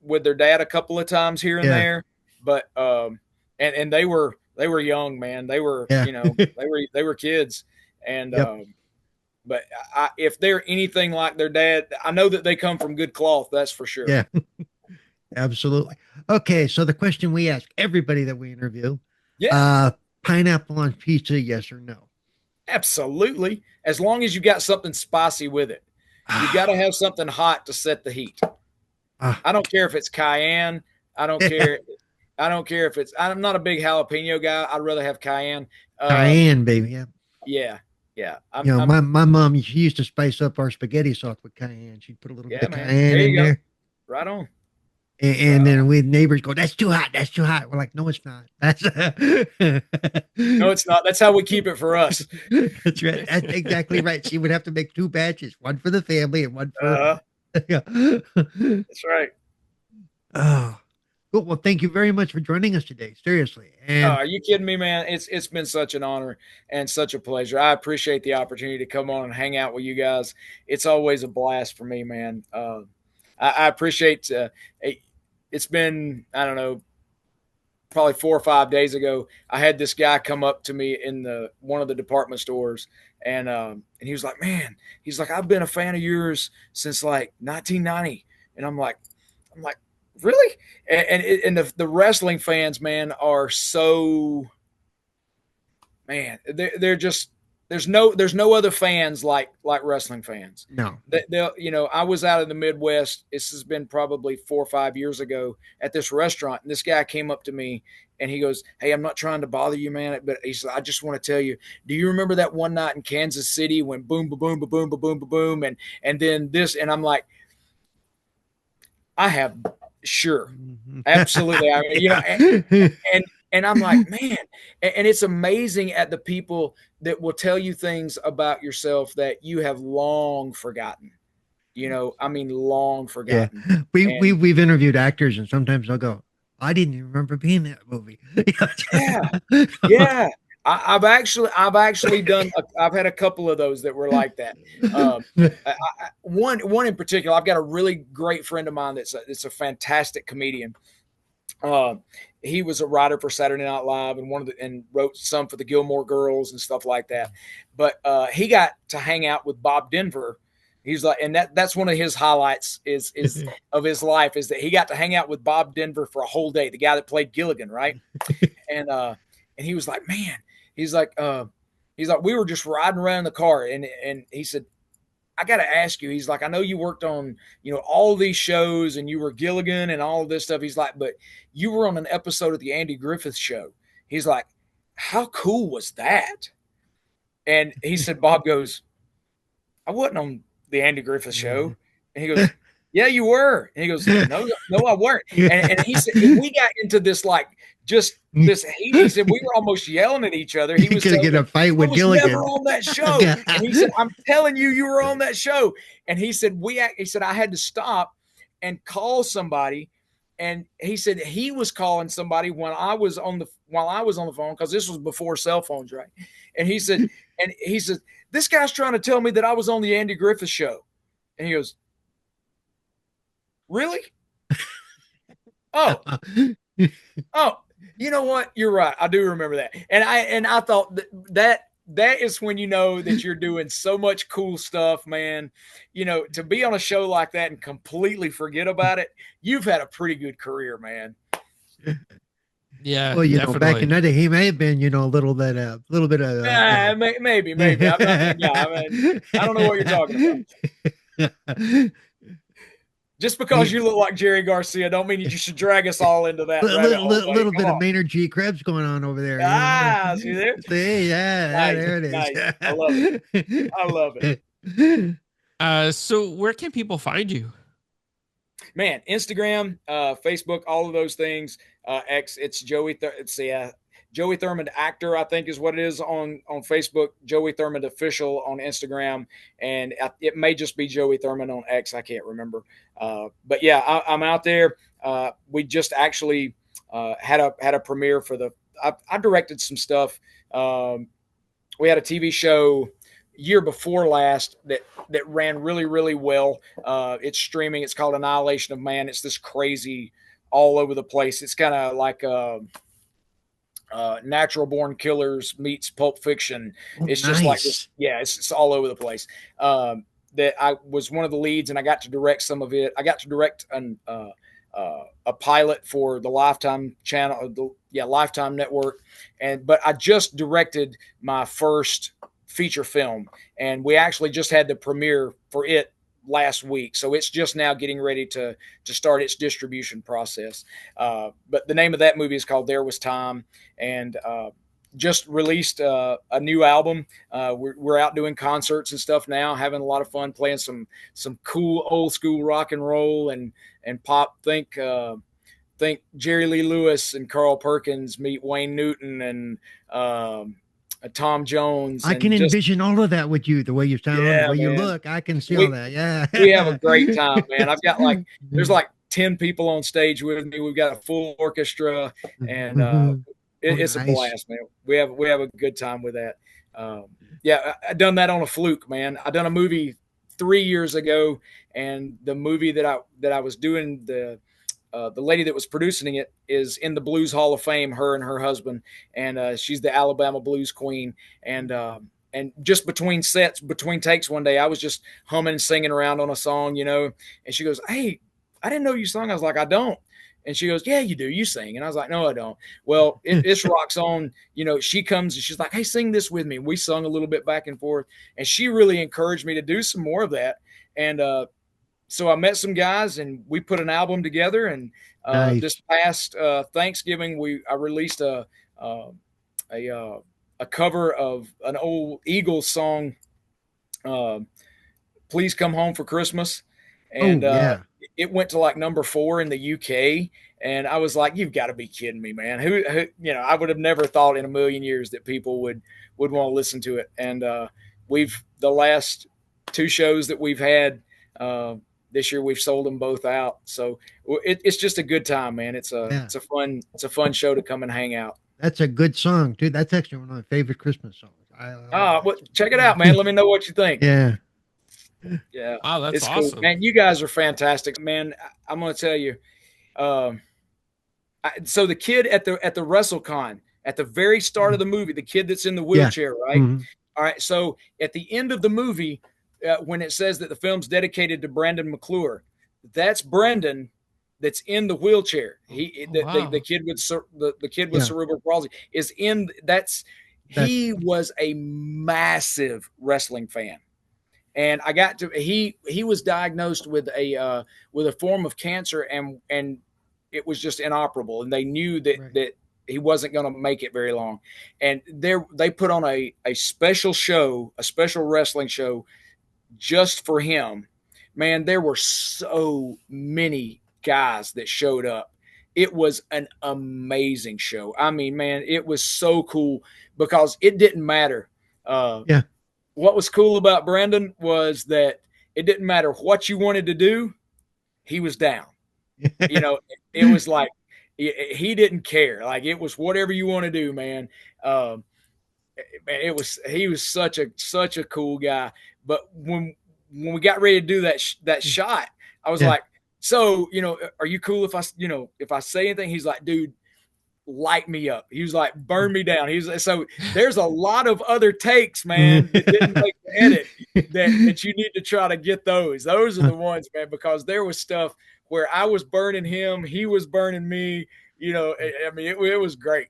with their dad a couple of times here and Yeah. there, but and they were young, man. They were Yeah. they were kids, and Yep. but if they're anything like their dad, I know that they come from good cloth. That's for sure. Yeah. Absolutely. Okay, so the question we ask everybody that we interview, Yeah, pineapple on pizza, yes or no? absolutely. As long as you got something spicy with it, you got to have something hot to set the heat. Ah. I don't care if it's cayenne. I don't care. I don't care if it's. I'm not a big jalapeno guy. I'd rather have cayenne. Cayenne, baby. Yeah. Yeah, yeah. You know, my mom, she used to spice up our spaghetti sauce with cayenne. She'd put a little bit of man. cayenne There in you go. there. Right on. And then we neighbors go, "That's too hot. That's too hot." We're like, "No, it's not. That's No, it's not. That's how we keep it for us. That's right. That's exactly right. She would have to make 2 batches, one for the family and one for yeah. That's right. Oh, cool. Well, thank you very much for joining us today. Seriously. And Are you kidding me, man? It's been such an honor and such a pleasure. I appreciate the opportunity to come on and hang out with you guys. It's always a blast for me, man. I appreciate. It's been, I don't know, probably 4 or 5 days ago. I had this guy come up to me in one of the department stores, and he was like, "Man," he's like, "I've been a fan of yours since like 1990," and I'm like, "Really?" And the wrestling fans, man, are so, man, they're just, there's no other fans like wrestling fans. no. They'll, I was out in the Midwest. This has been probably 4 or 5 years ago at this restaurant, and this guy came up to me and he goes, "Hey, I'm not trying to bother you, man, but he said, I just want to tell you, do you remember that one night in Kansas City when boom, boom, boom, boom, boom, boom, boom, boom, and then this?" And I'm like, "I have, sure, absolutely." I mean, and I'm like, man, and it's amazing at the people that will tell you things about yourself that you have long forgotten. I mean, long Yeah. forgotten. We've interviewed actors and sometimes they'll go, "I didn't even remember being in that movie." Yeah, yeah. I've actually done. I've had a couple of those that were like that. One in particular, I've got a really great friend of mine that's a fantastic comedian. He was a writer for Saturday Night Live and wrote some for the Gilmore Girls and stuff like that. But he got to hang out with Bob Denver. He's like, and that's one of his highlights is of his life, is that he got to hang out with Bob Denver for a whole day, the guy that played Gilligan, right? And he was like, man, he's like, we were just riding around in the car, and he said, "I got to ask you." He's like, "I know you worked on, all these shows and you were Gilligan and all of this stuff." He's like, "But you were on an episode of the Andy Griffith Show." He's like, "How cool was that?" And he said, Bob goes, "I wasn't on the Andy Griffith Show." And he goes, "Yeah, you were." And he goes, No, I weren't. And he said, we got into this, like, just this heat. He said we were almost yelling at each other. He was gonna get a fight with Gilligan. Never on that show. And he said, "I'm telling you, you were on that show." And he said, he said, "I had to stop and call somebody." And he said he was calling somebody while I was on the phone, because this was before cell phones, right? And he said, "This guy's trying to tell me that I was on the Andy Griffith Show." And he goes, "Really?" Oh, you know what? You're right. I do remember that. And I thought that is when you know that you're doing so much cool stuff, man. To be on a show like that and completely forget about it, you've had a pretty good career, man. Yeah. Well, definitely. back in that day, he may have been, a little bit of. Maybe. I'm not that guy. I mean, I don't know what you're talking about. Just because you look like Jerry Garcia, don't mean you should drag us all into that rabbit hole. Little bit of Maynard G. Krebs going on over there. See there? See, yeah, Nice, there it is. nice. I love it. So where can people find you? Man, Instagram, Facebook, all of those things. X, it's Joey. Joey Thurman actor, I think, is what it is on Facebook. Joey Thurman official on Instagram, and it may just be Joey Thurman on X. I can't remember. But yeah, I'm out there. We just actually had a premiere for I directed some stuff. We had a TV show year before last that ran really, really well. It's streaming. It's called Annihilation of Man. It's this crazy, all over the place. It's kind of like Natural Born Killers meets Pulp Fiction. Oh, It's just like this. nice. Yeah, it's all over the place. That I was one of the leads, and I got to direct some of it. I got to direct a pilot for the Lifetime channel, Lifetime Network, but I just directed my first feature film, and we actually just had the premiere for it last week, so it's just now getting ready to start its distribution process. But the name of that movie is called There Was Time, and just released a new album. We're out doing concerts and stuff now, having a lot of fun playing some cool old school rock and roll and pop. Think Jerry Lee Lewis and Carl Perkins meet Wayne Newton and Tom Jones. I can envision all of that with you, the way you sound, Yeah, the way you man. look. I can see all that. Yeah. We have a great time, man. I've got there's 10 people on stage with me. We've got a full orchestra, and it's a nice. blast, man. We have a good time with that. I done that on a fluke, man. I done a movie 3 years ago, and the movie that I was doing, the lady that was producing it is in the Blues Hall of Fame, her and her husband, and she's the Alabama Blues Queen. And just between sets, between takes one day, I was just humming and singing around on a song, and she goes, "Hey, I didn't know you sung." I was like, "I don't." And she goes, "Yeah, you do. You sing." And I was like, "No, I don't." Well, it's rocks on. She comes and she's like, "Hey, sing this with me." We sung a little bit back and forth, and she really encouraged me to do some more of that. And so I met some guys, and we put an album together. And Nice. this past Thanksgiving, I released a cover of an old Eagles song, "Please Come Home for Christmas," and yeah. it went to number 4 in the UK. And I was like, "You've got to be kidding me, man!" Who I would have never thought in a million years that people would want to listen to it. And the last 2 shows that we've had this year, we've sold them both out. So it's just a good time, man. It's a fun show to come and hang out. That's a good song, dude. That's actually one of my favorite Christmas songs. I Well, check it out, man. Let me know what you think. Yeah. Yeah. Wow, that's It's awesome. cool, man. You guys are fantastic, man. I'm going to tell you. So the kid at the WrestleCon at the very start of the movie, the kid that's in the wheelchair, right? Mhm. All right. So at the end of the movie, when it says that the film's dedicated to Brandon McClure, that's Brendan that's in the wheelchair. The kid with the kid with cerebral palsy is in. He was a massive wrestling fan. And I got to he was diagnosed with a form of cancer, and it was just inoperable, and they knew that he wasn't going to make it very long. And they put on a special show, a special wrestling show just for him. Man, there were so many guys that showed up. It was an amazing show. I mean, man, it was so cool because it didn't matter. What was cool about Brandon was that it didn't matter what you wanted to do, he was down. It was like he didn't care. Like, it was whatever you want to do, man. He was such a cool guy. But when we got ready to do that shot, I was like, "So, are you cool if I say anything?" He's like, "Dude, light me up." He was like, "Burn me down." So there's a lot of other takes, man, that didn't make the edit that you need to try to get those. Those are the ones, man, because there was stuff where I was burning him, he was burning me. I mean, it was great.